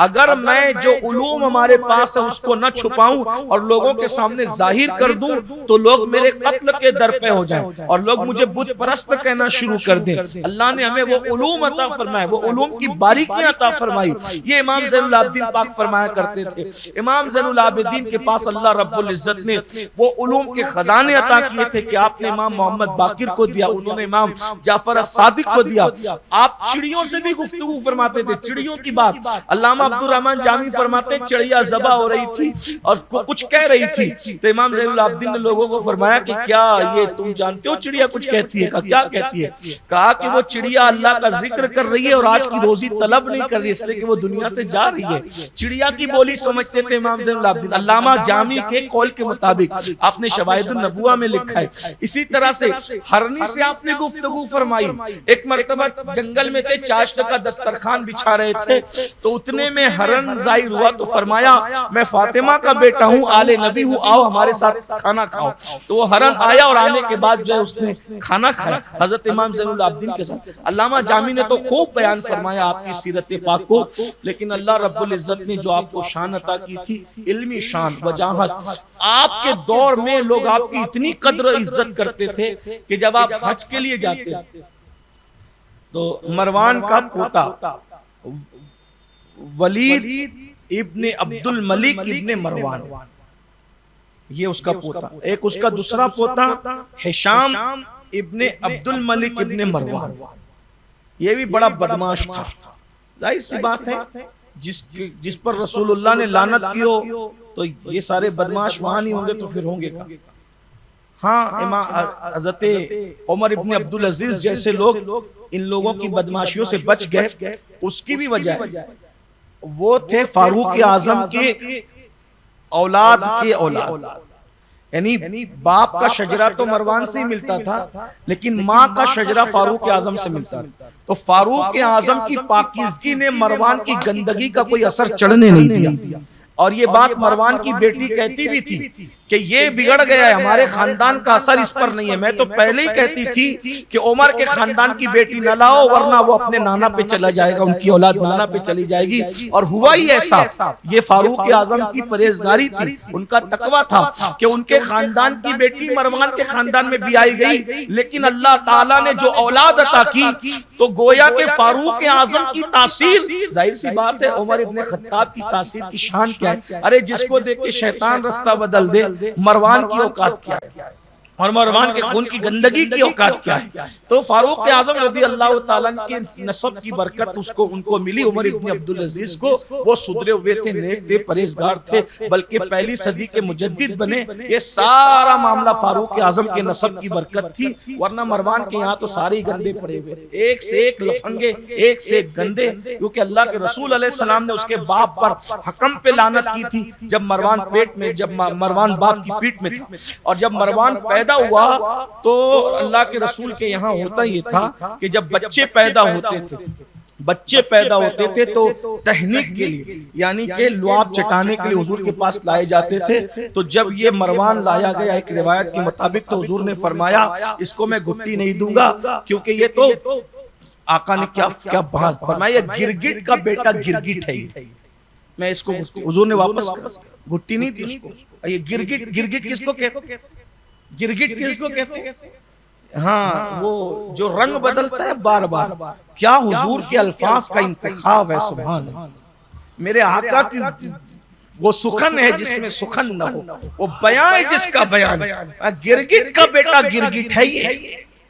अगर मैं जो उलूम हमारे पास है उसको न छुपाऊं और लोगों के सामने जाहिर कर दूं तो लोग मेरे कत्ल के दर पे हो जाएं और लोग मुझे बुत परस्त कहना शुरू कर दें। अल्लाह ने हमें वो उलूम अता फरमाए, वो उलूम की बारीकियां अता फरमाई। ये इमाम ज़ैनुल आबिदीन पाक फरमाया करते थे। इमाम ज़ैनुल आबिदीन के पास अल्लाह रब्बुल इज्जत ने वो उलूम के खजाने अता किए थे कि आपने इमाम मोहम्मद बाकिर को दिया, उन्होंने इमाम जाफर सादिक को दिया। आप चिड़ियों से भी गुफ्तगू फरमाते थे, चिड़ियों की बात, अल्लामा अब्दुल रहमान जामी फरमाते हैं चिड़िया ज़बा हो रही थी और कुछ कह रही थी, तो इमाम ज़ैनुल आबिदीन ने लोगों को फरमाया कि क्या ये तुम जानते हो चिड़िया कुछ कहती है? क्या कहती है? कहा कि वो चिड़िया अल्लाह का जिक्र कर रही है और आज की रोजी तलब नहीं कर रही, इसलिए कि वो दुनिया से जा रही है। चिड़िया की बोली समझते थे इमाम ज़ैनुल आबिदीन। अल्लामा जामी के कौल के मुताबिक आपने शवाहिदुन नबुवा में लिखा है। इसी तरह से हरनी से आपने गुफ्तगू फरमाई। एक मर्तबा जंगल में थे, चाश्त का दस्तरखान बिछा रहे थे, तो उतने में हरन जाहिर हुआ तो फरमाया मैं फातिमा का बेटा हूँ, आले नबी हूँ, आओ हमारे साथ खाना खाओ। तो वो हरन आया और आने के बाद जो है उसने खाना खाया हजरत इमाम ज़ैनुल आबिदीन के साथ। अल्लामा जामी ने तो खूब बयान फरमाया आपकी सीरत पाक को, लेकिन अल्लाह रब्बुल इज्जत ने जो आपको शान अता की थी, इल्मी शान, वजाहत, आपके दौर में लोग आपकी इतनी कद्र इज्जत करते थे कि जब आप हज के लिए जाते तो मरवान का पोता वलीद इब्ने अब्दुल मलिक इब्ने मरवान, ये उसका पोता, एक उसका दूसरा पोता हिशाम इब्ने अब्दुल मलिक इब्ने मरवान, ये भी बड़ा बदमाश था। जाहिर सी बात है जिस पर रसूलुल्लाह ने लानत की हो तो ये सारे बदमाश वहां नहीं होंगे तो फिर होंगे क्या? हाँ, इमाम हजरत उमर इब्ने अब्दुल अजीज जैसे लोग इन लोगों की बदमाशियों से बच गए। उसकी भी वजह है, वो थे फारूक आजम के औलाद के औलाद, यानी बाप का शजरा तो मरवान से ही मिलता था, लेकिन माँ का शजरा फारूक आजम से मिलता था। तो फारूक आजम की पाकीज़गी ने मरवान की गंदगी का कोई असर चढ़ने नहीं दिया। और ये बात मरवान की बेटी कहती भी थी कि ये बिगड़ गया है, हमारे खानदान का असर इस पर नहीं है। मैं तो पहले ही कहती थी कि उमर के खानदान की बेटी न लाओ वरना वो अपने नाना पे चला जाएगा, उनकी औलाद नाना पे चली जाएगी। और हुआ ही ऐसा। ये फारूक आजम की परहेजगारी थी, उनका तकवा था कि उनके खानदान की बेटी मरवान के खानदान में भी आई गई, लेकिन अल्लाह ताला ने जो औलाद अता की तो गोया के फारूक आजम की तासीर, जाहिर सी बात है उमर इब्ने खत्ताब की तासीर की शान क्या है। अरे जिसको देख के शैतान रास्ता बदल दे, मरवान की औकात क्या है और मरवान के खून की गंदगी की औकात क्या है। तो फारूक आजम रज़ी अल्लाह ताला के नसब की बरकत उसको उनको मिली, उमर इब्ने अब्दुल अजीज को। वो सुधरे हुए थे, नेक थे, परहेजगार थे, बल्कि पहली सदी के मुजद्दिद बने। ये सारा मामला फारूक आजम के नसब की बरकत थी, वरना मरवान के यहाँ तो सारे गंदे पड़े हुए थे, एक से एक लफंगे, एक से एक गंदे। क्योंकि अल्लाह के रसूल अलैहिस्सलाम ने उसके बाप पर हकम पे लानत की थी जब मरवान पेट में, जब मरवान बाप की पीठ में था। और जब मरवान पैदा हुआ तो अल्लाह के रसूल के यहाँ होता ये था कि जब बच्चे पैदा होते थे तो तहनीक के लिए, यानी कि लुआब चटाने के लिए हुजूर के पास लाए जाते थे। तो जब ये मरवान लाया गया एक रिवायत के मुताबिक, तो हुजूर ने फरमाया इसको मैं घुट्टी नहीं दूंगा, क्योंकि ये तो आका ने क्या क्या बात फरमाया, गिरगिट का बेटा गिरगिट है ये, मैं इसको, हुजूर ने वापस घुट्टी नहीं दी उसको। ये गिरगिट, गिरगिट किसको कहते, गिरगिट किसको कहते हैं? हाँ, वो जो रंग बदलता है बार बार। क्या हुजूर के अल्फाज का इंतखाब है, सुभान अल्लाह। मेरे आका की वो सुखन है जिसमें सुखन न हो, वो बयां है जिसका बयान। गिरगिट का बेटा गिरगिट है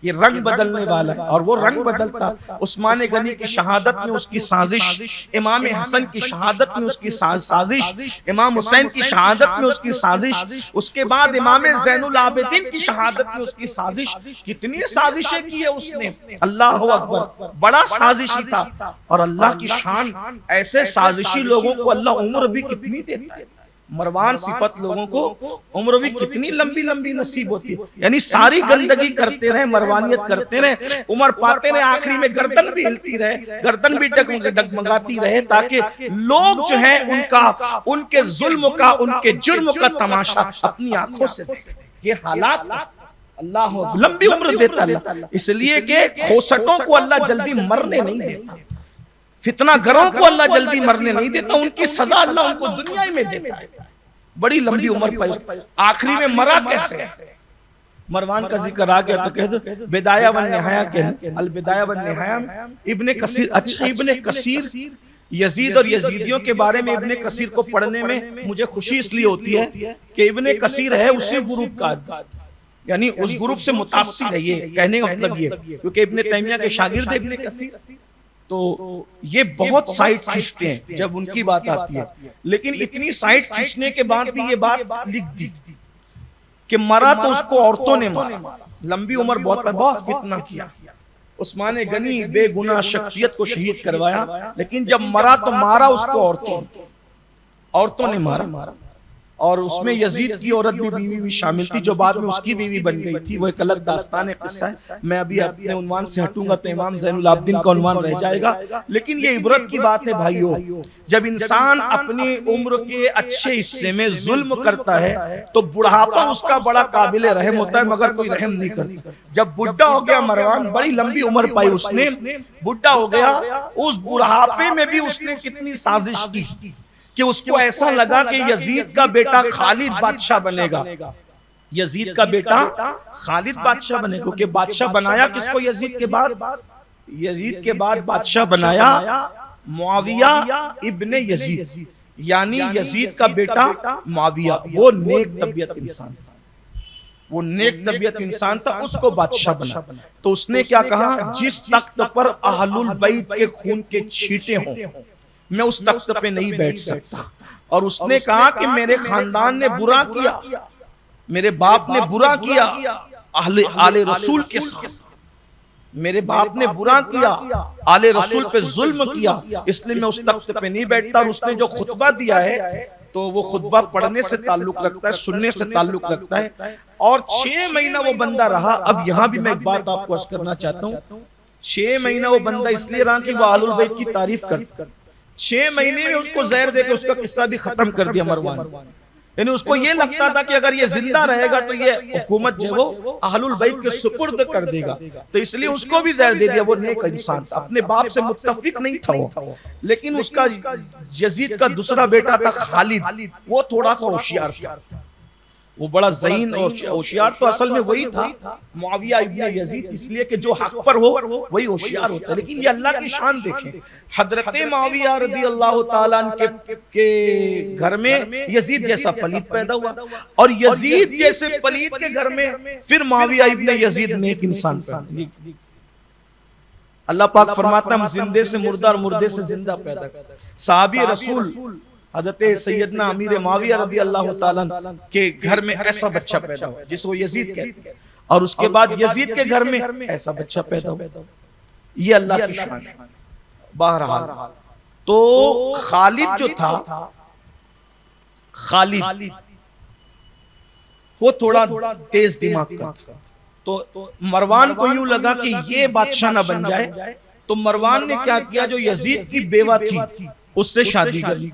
ये रंग बदलने वाला है। और वो रंग बदलता, उस्मान गनी की शहादत में उसकी साजिश, इमाम हसन की शहादत में उसकी साजिश, इमाम हुसैन की शहादत में उसकी साजिश, उसके बाद इमाम ज़ैनुल आबिदीन की शहादत में उसकी साजिश। कितनी साजिशें की है उसने, अल्लाह अकबर, बड़ा साजिशी था। और अल्लाह की शान, ऐसे साजिशी लोगों को अल्लाह उम्र भी कितनी देता है। मरवान सिफत लोगों को उम्र भी कितनी लंबी लंबी नसीब होती है, यानी सारी गंदगी करते रहे, मरवानियत करते रहे, उम्र पाते रहे, आखिरी में गर्दन भी हिलती रहे, गर्दन भी डगमगाती रहे, ताकि लोग जो है उनके जुल्म का, उनके जुर्म का तमाशा अपनी आंखों से देखें। ये हालात अल्लाह लंबी उम्र देता अल्लाह, इसलिए कि खोसटों को अल्लाह जल्दी मरने नहीं देता, फितना घरों को अल्लाह जल्दी मरने नहीं देता, उनकी सजा अल्लाह उनको दुनिया में देता है। बड़ी लंबी उम्र पर आखिरी में मरा कैसे? मरवान का जिक्र आ गया तो कह दो बिदाया व निहाया के, अल बिदाया व निहाया इब्ने कसीर। अच्छा, इब्ने कसीर, यजीद और यजीदियों के बारे में इब्ने कसीर को पढ़ने में मुझे खुशी इसलिए होती है कि इब्ने कसीर है उसी ग्रुप का, यानी उस ग्रुप से मुतासिर है। ये कहने का मतलब ये, क्योंकि इब्ने तैमिया के शागिर्द इब्ने कसीर, तो ये बहुत साइड खींचते हैं जब उनकी बात आती है, लेकिन इतनी साइड खींचने के बाद भी ये बात लिख दी कि मरा तो उसको औरतों ने मारा, लंबी उम्र बहुत फितना किया, उस्मान गनी बेगुनाह शख्सियत को शहीद करवाया, लेकिन जब मरा तो मारा उसको औरतों ने मारा। और उसमें यजीद की औरत भी बीवी भी शामिल थी, जो बाद में उसकी बीवी बन गई थी। वो एक अलग दास्तान है, किस्सा है। मैं अभी अपने उन्वान से हटूंगा तो इमाम ज़ैनुल आबिदीन का उन्वान रह जाएगा। लेकिन ये इबरत की बात है भाइयों, जब इंसान अपनी उम्र के अच्छे हिस्से में जुल्म करता है तो बुढ़ापा उसका बड़ा काबिल रहम होता है, मगर कोई रहम नहीं करता। जब बुढ़ा हो गया मरवान, बड़ी लंबी उम्र पाई उसने, बुढ़ा हो गया, उस बुढ़ापे में भी उसने कितनी साजिश की कि उसको ऐसा लगा कि यजीद का बेटा खालिद बादशाह बनेगा, यजीद का बेटा खालिद बादशाह बनेगा। क्योंकि बादशाह बनाया किसको यजीद के बाद बादशाह बनाया मुआविया इब्ने यजीद, यानी यजीद का बेटा मुआविया। वो नेक तबीयत इंसान था, उसको बादशाह बना। तो उसने क्या कहा, जिस तख्त पर अहलुल बैत के खून के छींटे हों, मैं उस तख्त पे नहीं बैठ सकता। और उसने कहा कि मेरे खानदान ने बुरा किया, मेरे बाप ने बुरा किया आले रसूल के साथ, मेरे बाप ने बुरा किया, आले रसूल पे जुल्म किया, इसलिए मैं उस तख्त पे नहीं बैठता। और उसने जो खुतबा दिया है तो वो खुतबा पढ़ने से ताल्लुक रखता है, सुनने से ताल्लुक रखता है। और 6 महीना वो बंदा रहा। अब यहां भी मैं एक बात आपको अर्ज करना चाहता हूं, 6 महीना वो बंदा इसलिए रहा कि वो अहलुल बैत की तारीफ करता। 6 महीने में उसको जहर देकर उसका किस्सा भी खत्म कर दिया मरवान। यानी उसको ये लगता था कि अगर ये जिंदा रहेगा तो ये हुकूमत जो वो अहलुल बैत के सुपुर्द कर देगा, तो इसलिए उसको भी जहर दे दिया। वो नेक इंसान था, अपने बाप से मुत्तफिक नहीं था वो, लेकिन उसका यजीद का दूसरा बेटा था खालिद, वो थोड़ा सा होशियार था, वो बड़ा ज़हीन और होशियार। तो असल में वही था मुआविया इब्ने यजीद, इसलिए कि जो हक पर हो वही होशियार होता है। लेकिन ये अल्लाह की शान देखें, हजरत मुआविया रज़ी अल्लाह ताला अन्हु के घर में यजीद जैसा पलीत पैदा हुआ, और यजीद जैसे पलीत के घर में फिर मुआविया इब्ने यजीद नेक इंसान पैदा। अल्लाह पाक फरमाता है, हम जिंदे से मुर्दा और मुर्दे से जिंदा पैदा करते। सहाबी रसूल हज़रत सैयदना अमीर मुआविया रज़ी अल्लाह ताला के घर में ऐसा बच्चा पैदा हुआ जिसको यजीद कहते हैं, और उसके बाद यजीद के घर में ऐसा बच्चा पैदा हुआ। ये अल्लाह की शान है। बहरहाल तो खालिद जो था, खालिद वो थोड़ा तेज दिमाग का था। तो मरवान को यूं लगा कि ये बादशाह ना बन जाए, तो मरवान ने क्या किया, जो यजीद की बेवा थी उससे शादी कर ली।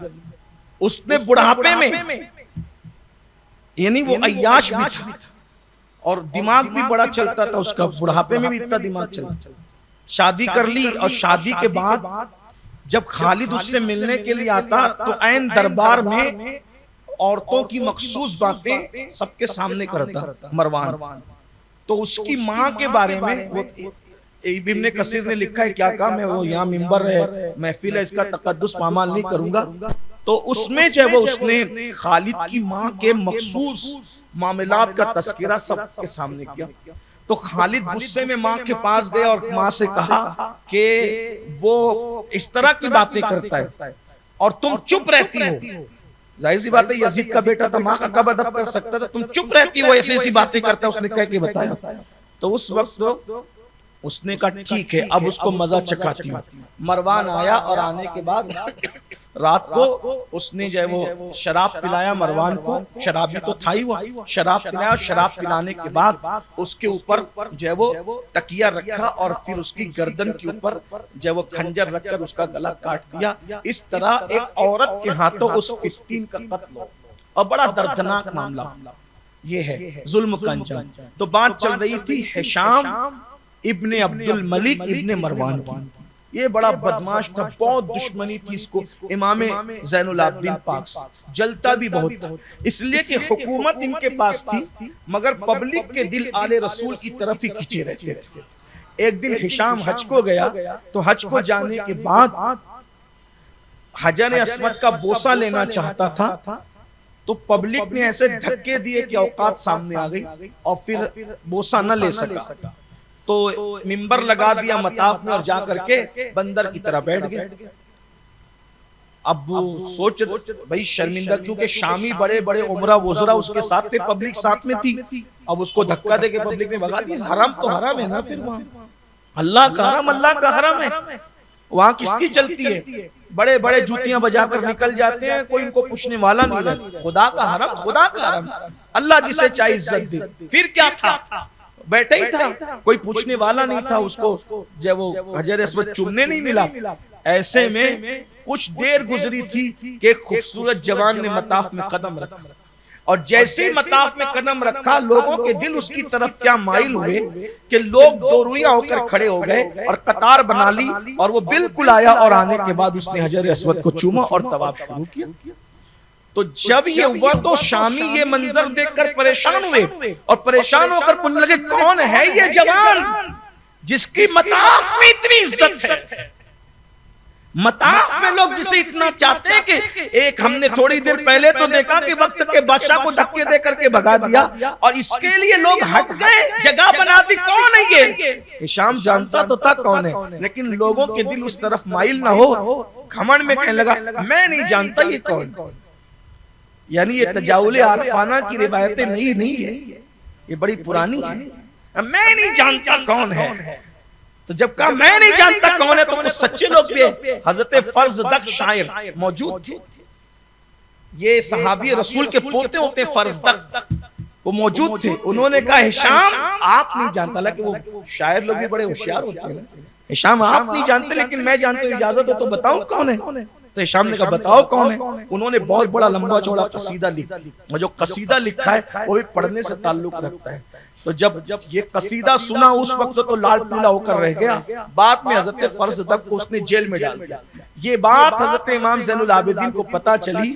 उसने बुढ़ापे में, यानी वो अय्याश भी था और दिमाग भी बड़ा चलता था उसका, बुढ़ापे में भी इतना दिमाग चलता, शादी कर ली। और शादी के बाद जब खालिद उससे मिलने के लिए आता तो ऐन दरबार में औरतों की मखसूस बातें सबके सामने करता मरवान। तो उसकी माँ के बारे में वो इब्ने कसीर ने लिखा है, क्या कहा, मैं वो यहाँ मिंबर है, महफिल है, इसका तकद्दुस पामाल नहीं करूंगा। तो उसमें जो है वो उसने खालिद की माँ के मखसूस मामलात का तस्करा सबके सामने किया। तो खालिद गुस्से में माँ के पास गया और माँ से कहा कि वो इस तरह की बातें करता है और तुम चुप रहती हो। जाहिर सी बात है, यजीद का बेटा था, माँ का कब अदब कर सकता था, तुम चुप रहती हो, ऐसी ऐसी बातें करता है। उसने कह के बताया। तो उस वक्त उसने कहा ठीक है, अब उसको मजा चखाती हूँ। मरवान आया और आने के बाद रात को उसने जो है वो शराब पिलाया मरवान को, शराबी तो था ही वो, शराब पिलाया। शराब पिलाने के बाद उसके ऊपर जो है वो तकिया रखा और फिर उसकी गर्दन के ऊपर जो है वो खंजर रखकर उसका गला काट दिया। इस तरह एक औरत के हाथों उस फित्तीन का कत्ल, और बड़ा दर्दनाक मामला ये है, जुल्म का अंजाम। तो बात चल रही थी हिशाम इब्ने अब्दुल मलिक इब्ने मरवान की। ये बड़ा बदमाश था, बहुत दुश्मनी थी इसको इमाम ज़ैनुल आबिदीन पाक से, जलता भी बहुत था, इसलिए कि हुकूमत इनके पास थी मगर पब्लिक के दिल आले रसूल की तरफ ही खींचे रहते थे। एक दिन हिशाम हज को गया, तो हज को जाने के बाद हजर अस्वद का बोसा लेना चाहता था, तो पब्लिक ने ऐसे धक्के दिए कि औकात सामने आ गई और फिर बोसा न ले सका। तो मिंबर लगा दिया मताफ में और जा करके बंदर की तरह बैठ गए। अब सोच भाई शर्मिंदा, क्योंकि शामी बड़े बड़े उमरा वुजरा उसके साथ थे, पब्लिक साथ में थी। अब उसको धक्का देके पब्लिक ने भगा दिया। हराम तो हराम है ना, फिर वहां अल्लाह का हराम अल्लाह का हराम है, वहां किसकी चलती है? बड़े बड़े जूतियां बजाकर निकल जाते हैं, कोई इनको पूछने वाला नहीं रहता। खुदा का हराम खुदा का हराम, अल्लाह जिसे चाहे इज्जत दे। फिर क्या था, बैठा ही था, कोई पूछने वाला नहीं था उसको। जब वो हजर अस्वद चुमने नहीं मिला, ऐसे में कुछ देर गुजरी थी कि एक खूबसूरत जवान ने मताफ में कदम रखा, और जैसे ही मताफ में कदम रखा लोगों के दिल उसकी तरफ क्या माइल हुए कि लोग दो रुइया होकर खड़े हो गए और कतार बना ली, और वो बिल्कुल आया और आने के बाद उसने हजर अस्वद को चूमा और तवाफ शुरू किया। तो जब ये हुआ तो शामी ये मंजर देखकर परेशान हुए, और परेशान होकर पूछने लगे कौन है ये जवान जिसकी मताफ में इतनी इज्जत है। मताफ में लोग जिसे इतना चाहते हैं कि एक हमने थोड़ी देर पहले तो देखा कि वक्त के बादशाह को धक्के दे करके भगा दिया, और इसके लिए लोग हट गए, जगह बना दी। कौन है ये? हिशाम जानता तो था कौन है, लेकिन लोगों के दिल उस तरफ माइल ना हो, घमंड में कहने लगा मैं नहीं जानता ये कौन। यानी ये तजाउल आरफाना की रिवायतें नहीं है, ये बड़ी पुरानी है। मैं नहीं जानता कौन है। तो जब कहा मैं नहीं जानता कौन है, तो कुछ सच्चे लोग भी हजरत फर्जदक शायर मौजूद थे। ये सहाबी रसूल के पोते होते फर्जदक, वो मौजूद थे। उन्होंने कहा हिशाम आप नहीं जानता, हालांकि वो शायर लोग भी बड़े होशियार होते हैं। हिशाम आप नहीं जानते, लेकिन मैं जानता हूं, इजाजत हो तो बताऊं कौन है। तो हिशाम ने कहा बताओ कौन है। उन्होंने बहुत बड़ा लंबा चौड़ा कसीदा लिखा, और जो कसीदा लिखा है वो भी पढ़ने से ताल्लुक रखता है। तो जब ये कसीदा सुना उस वक्त तो लाल पीला होकर रह गया। बाद में हजरत फर्जदक को उसने जेल में डाल दिया। ये बात हजरत इमाम ज़ैनुल आबिदीन को पता चली,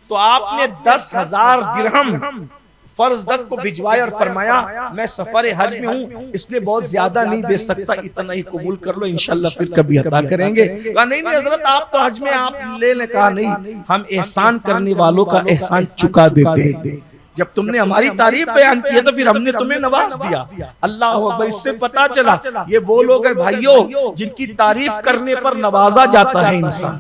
तो आपने 10,000 दिरहम फर्जदक को भिजवाया और फरमाया मैं सफर हज में हूँ, इसलिए बहुत ज्यादा नहीं दे सकता, इतना ही कबूल कर लो, इंशाल्लाह फिर कभी अता करेंगे। कहा नहीं हजरत आप तो हज में आप लेने। कहा नहीं, हम एहसान करने वालों का एहसान चुका देते हैं। जब तुमने हमारी तारीफ बयान की है तो फिर हमने तुम्हें नवाज दिया। अल्लाह अकबर। इससे पता चला ये वो लोग हैं भाइयों जिनकी तारीफ करने पर नवाजा जाता है इंसान,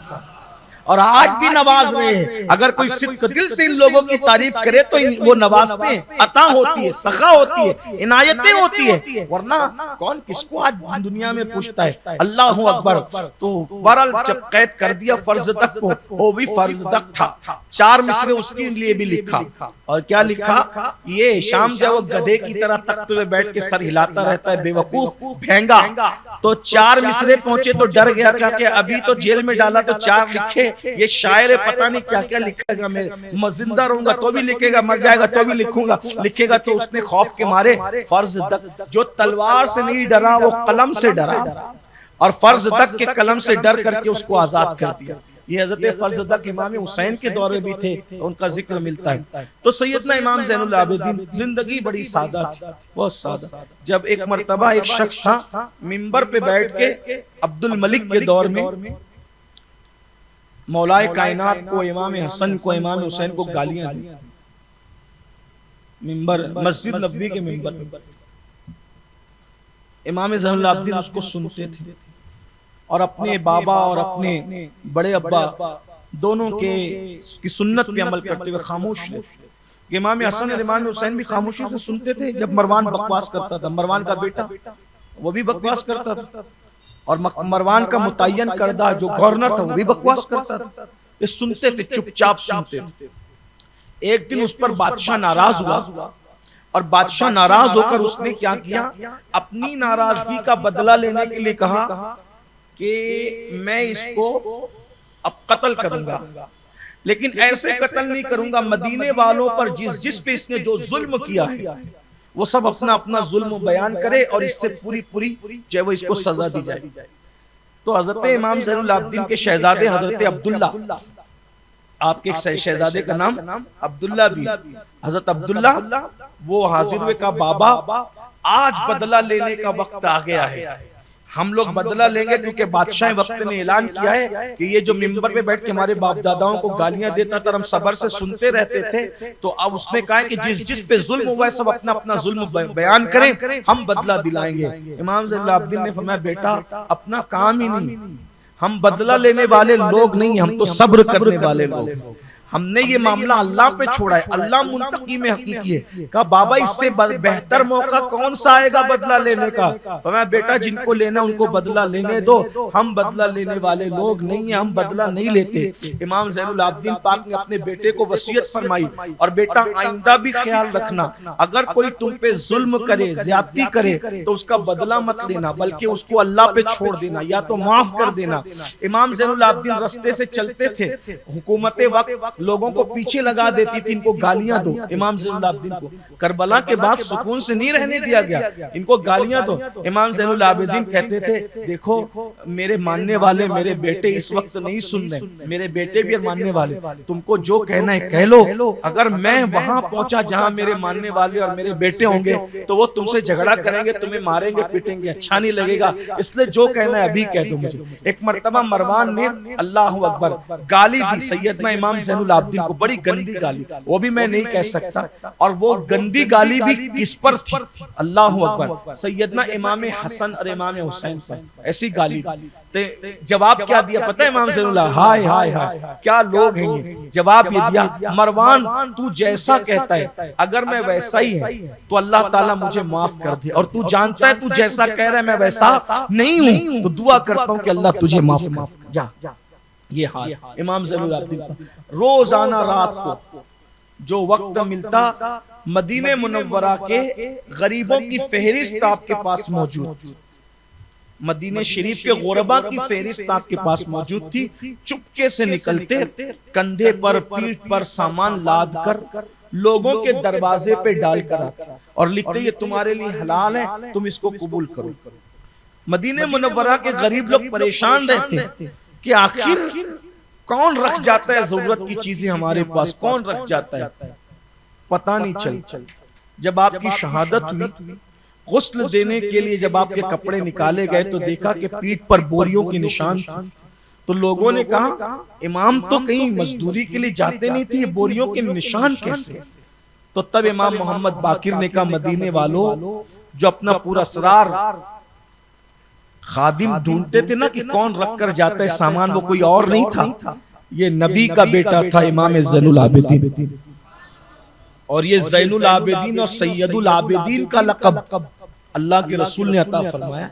और आज भी नवाज रहे हैं। अगर कोई सिद्क दिल से इन लोगों की तारीफ करे तो वो नवाजते हैं, अता होती है, सखा होती है, इनायतें होती है। वरना कौन किसको आज दुनिया में पूछता है। अल्लाह अकबर। तो बहरहाल जब कैद कर दिया फर्जदक को, वो भी फर्जदक था। 4 मिसरे उसके लिए भी लिखा, और क्या लिखा, ये शाम जब वो गधे की तरह तख्त में बैठ के सर हिलाता रहता है, बेवकूफ भेंगा। तो 4 मिसरे पहुंचे तो डर गया, क्या कि अभी तो जेल में डाला तो 4 लिखे, ये शायर पता नहीं क्या क्या लिखेगा। मैं जिंदा रहूंगा तो भी लिखेगा, मर जाएगा तो भी लिखूंगा, लिखेगा। तो उसने खौफ के मारे फर्जदक जो तलवार से नहीं डरा वो कलम से डरा, और फर्जदक के कलम से डर करके उसको आजाद कर दिया। ये हजरत फर्जदक इमाम हुसैन के दौर में भी थे, उनका जिक्र मिलता है। तो सैयदना इमाम ज़ैनुल आबिदीन जिंदगी बड़ी सादा थी, बहुत सादा। जब एक मर्तबा एक शख्स था मिंबर पे बैठ के अब्दुल मलिक के दौर में मौलाए कायनात को, इमाम हसन को, इमाम हुसैन को गालियां दी। मिंबर मस्जिद नबवी के मिंबर, इमाम ज़ैनुल आबिदीन उसको सुनते थे, और अपने बाबा और अपने बड़े अब्बा दोनों के की सुन्नत पे अमल करते हुए खामोश थे। इमाम हसन और इमाम हुसैन भी खामोशी से सुनते थे। जब मरवान बकवास करता था, मरवान का बेटा वो भी बकवास करता था, और मरवान का मुतय्यन करदा जो गवर्नर था वो भी बकवास करता था। ये सुनते थे, चुपचाप सुनते थे। एक दिन उस पर बादशाह नाराज हुआ, और बादशाह नाराज होकर उसने क्या किया, अपनी नाराजगी का बदला लेने के लिए कहा कि मैं इसको अब कत्ल करूंगा, लेकिन ऐसे कत्ल नहीं करूंगा, मदीने वालों पर जिस पे इसने जो जुल्म किया है वो सब अपना अपना जुल्म बयान करे, और इससे पूरी चाहे वो इसको सजा दी जाए। तो हजरत इमाम ज़ैनुल आबिदीन के शहजादे हजरत अब्दुल्ला, आपके एक शहजादे का नाम अब्दुल्ला भी, हजरत अब्दुल्ला वो हाजिर हुए का बाबा आज बदला लेने का वक्त आ गया है, हम लोग बदला लेंगे, क्योंकि बादशाह वक्त ने ऐलान किया है कि ये जो मिंबर पे बैठ के हमारे बाप दादाओं को गालियां देता था, हम सब्र से सुनते रहते थे, तो अब उसने कहा कि जिस जिस पे जुल्म हुआ है सब अपना अपना जुल्म बयान करें, हम बदला दिलाएंगे। इमाम ज़ैनुल आबिदीन ने फरमाया, बेटा अपना काम ही नहीं, हम बदला लेने वाले लोग नहीं, हम तो सब्र करने वाले लोग। हमने ये मामला अल्लाह पे छोड़ा है, अल्लाह मुंतकी में हकीकी है। कहा बाबा इससे बेहतर मौका कौन सा आएगा बदला लेने का? फरमाया बेटा जिनको लेना उनको बदला लेने दो, हम बदला लेने वाले लोग नहीं है, हम बदला नहीं लेते। इमाम ज़ैनुल आबिदीन पाक ने अपने बेटे को वसीयत फरमाई, और बेटा आइंदा भी ख्याल रखना, अगर कोई तुम पे जुल्म करे, ज्यादती करे, तो उसका बदला मत लेना, बल्कि उसको अल्लाह पे छोड़ देना, या तो माफ कर देना। इमाम ज़ैनुल आबिदीन रास्ते से चलते थे, हुकूमत वक्त लोगों को पीछे लगा देती थी, इनको गालियां दो। इमाम ज़ैनुल आबिदीन को करबला के बाद सुकून से नहीं रहने दिया गया, इनको गालियां दो। इमाम ज़ैनुल आबिदीन कहते थे, देखो मेरे मानने वाले मेरे बेटे इस वक्त नहीं सुन रहे, मेरे बेटे भी मानने वाले, तुमको जो कहना है कह लो, अगर मैं वहां पहुंचा जहां मेरे मानने वाले और मेरे बेटे होंगे तो वो तुमसे झगड़ा करेंगे, तुम्हें मारेंगे पीटेंगे, अच्छा नहीं लगेगा, इसलिए जो कहना है अभी कह दो मुझे। एक मर्तबा मरवान ने अल्लाह अकबर गाली दी सैयदना इमाम ज़ैनुल आबिदीन को, बड़ी गंदी गाली, वो भी मैं नहीं कह सकता, और वो गंदी गाली भी किस पर थी? अल्लाह अकबर, सैयदना इमाम हसन और इमाम हुसैन पर ऐसी गाली। जवाब क्या दिया पता है इमाम ज़ैनुल? हाय हाय हाय, क्या लोग हैं ये। जवाब ये दिया, मरवान तू जैसा कहता है अगर मैं वैसा ही है तो अल्लाह ताला मुझे माफ कर दे, और तू जानता है तू जैसा कह रहा है मैं वैसा नहीं हूं, तो दुआ करता हूं कि अल्लाह तुझे माफ कर। जा ये हाल इमाम ज़ैनुल आबिदीन। रोजाना रात को जो वक्त मिलता, मदीने मुनव्वरा के गरीबों की फहरिस्त आपके पास मौजूद, मदीने शरीफ के गुरबा की फहरिस्त आपके पास मौजूद थी। चुपके से निकलते, कंधे पर पीठ पर सामान लाद कर लोगों के दरवाजे पे डाल कर आते और लिखते ये तुम्हारे लिए हलाल है, तुम इसको कबूल करो। मदीने मुनव्वरा के गरीब लोग परेशान रहते कि आखिर कौन रख जाता है जरूरत की चीजें हमारे पास, कौन रख जाता है, पता नहीं चल। जब आपकी शहादत हुई, गुस्ल देने के लिए जब आपके कपड़े निकाले गए तो देखा कि पीठ पर बोरियों के निशान थे। तो लोगों ने कहा इमाम तो कहीं मजदूरी के लिए जाते नहीं थे, ये बोरियों के निशान कैसे? तो तब इमाम मोहम्मद बाकिर ने कहा, मदीने वालों, जो अपना पूरा सरार खादिम ढूंढते थे ना कि कौन रख कर जाता है सामान, वो कोई और नहीं था, ये नबी का बेटा था इमाम ज़ैनुल आबिदीन। और ये ज़ैनुल आबिदीन और सैयदुल आबिदीन का लक़ब अल्लाह के रसूल ने अता फरमाया।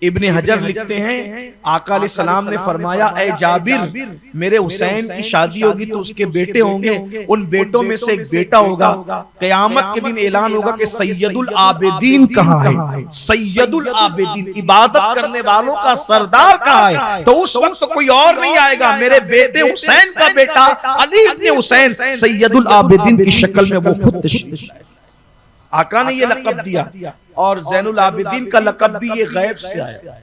इब्ने हजर लिखते हैं, आका अलैहिस्सलाम ने फरमाया, ए जाबिर, मेरे हुसैन की शादी होगी तो उसके बेटे होंगे, उन बेटों में से एक बेटा होगा, क़यामत के दिन ऐलान होगा कि सैयदुल आबिदीन कहाँ है? सैयदुल आबिदीन, इबादत करने वालों का सरदार कहाँ है? तो उस वक्त तो कोई और नहीं आएगा, मेरे बेटे हुसैन का बेटा अली इब्ने हुसैन सैयदुल आबिदीन की शक्ल में वो खुद तशरीफ लाए। आका ने ये लक़ब दिया, और ज़ैनुल आबिदीन का लक़ब भी ये गैब से आया,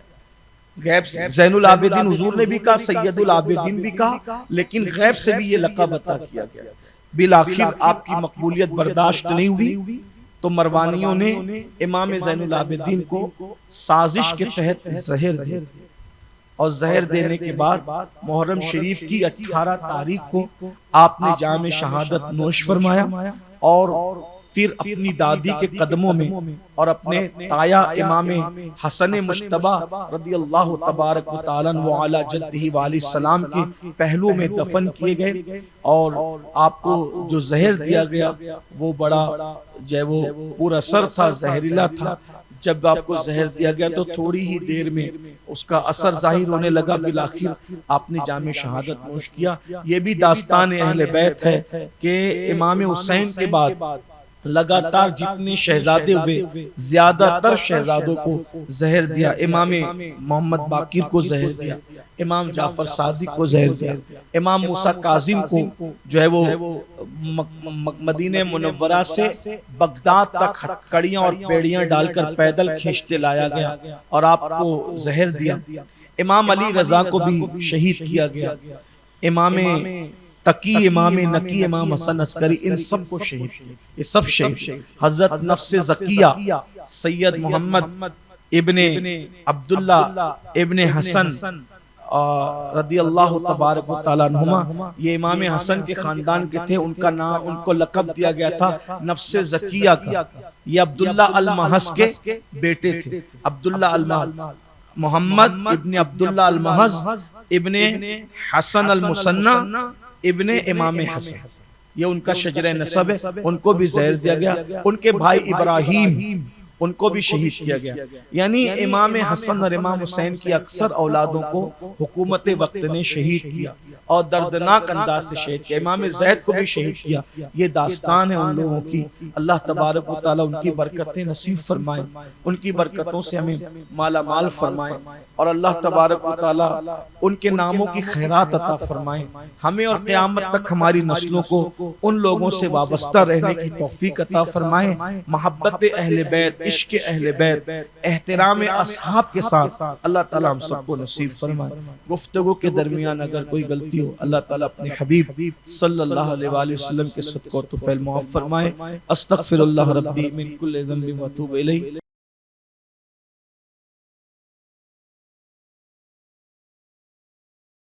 गैब से। ज़ैनुल आबिदीन हुजूर ने भी कहा, सैयदुल आबिदीन भी कहा, लेकिन गैब से भी ये लक़ब अता किया गया। बिलाखिर आपकी मकबूलियत बर्दाश्त नहीं हुई तो मरवानियों ने इमाम ज़ैनुल आबिदीन को साजिश के तहत जहर दिया, और जहर देने के बाद मुहर्रम शरीफ की 18 तारीख को आपने जाम शहादत नोश फरमाया, और फिर अपनी दादी के कदमों में और अपने ताया इमाम हसन मुश्तबा रदियल्लाहु तबारक व तआला व अला जद्दिही व अलैहि सलाम के पहलू में दफन किए गए। और आपको जो जहर दिया गया वो बड़ा जो वो पूरा असर था, जहरीला था। जब आपको जहर दिया गया तो थोड़ी ही देर में उसका असर जाहिर होने लगा, बिलाखिर आपने जामे शहादत नोश किया। ये भी दास्तान अहले बैत है कि इमाम हुसैन के बाद लगातार जितने शहजादे हुए ज्यादातर शहजादों को जहर दिया। इमाम मोहम्मद बाकिर को जहर दिया, इमाम जाफर सादिक को जहर दिया, इमाम मूसा काजिम को जो है वो मदीने मुनव्वरा से बगदाद तक हथकड़ियां और पेड़ियां डालकर पैदल खींचते लाया गया और आपको जहर दिया। इमाम अली रजा को भी शहीद किया गया, इमाम तकी, इमाम नकी, इमाम हसन अस्करी, इन सब को शहीद किया। ये सब शहीद। हजरत नफ्स ज़किया, सैयद मोहम्मद इब्ने अब्दुल्ला इब्ने हसन रदी अल्लाह तबारक व तआला अन्हुमा, ये इमाम हसन के खानदान के थे। उनका नाम, उनको लक़ब दिया गया था नफ्से ज़किया का। ये अब्दुल्ला अल महस के बेटे थे। अब्दुल्ला अल महस, मोहम्मद इब्ने अब्दुल्ला अल महस इब्ने हसन अल मुसन्ना इब्ने इमाम हसन, ये उनका शजरे नसब है। उनको भी जहर दिया गया। उनके भाई इब्राहीम, उनको भी शहीद किया गया। यानी इमाम हसन और इमाम हुसैन की अक्सर औलादों को हुकूमत वक्त ने शहीद किया और दर्दनाक अंदाज से शहीद किया। इमाम ज़ैद को भी शहीद किया। ये दास्तान है उन लोगों की। अल्लाह तबारक व तआला उनकी बरकतें नसीब फरमाए, उनकी बरकतों से हमें माला माल फरमाए और अल्लाह तबारक व तआला उनके नामों की खैरात अता फरमाए। हमें और क़यामत तक हमारी नस्लों को उन लोगों से वाबस्ता रहने की तौफीक अता फरमाए। मोहब्बत अहले बैत, इश्क़ अहले बैत, एहतराम असहाब के साथ अल्लाह ताला हम सबको नसीब फरमाए। गुफ्तगू के दरमियान अगर कोई गलती हो, अल्लाह ताला अपने हबीब सल्लल्लाहु अलैहि वसल्लम के सदक़े तो फैल माफ़ फरमाए। अस्तग़फिरुल्लाह रब्बी मिन कुल्लि ज़ंबिन व अतूबु इलैह।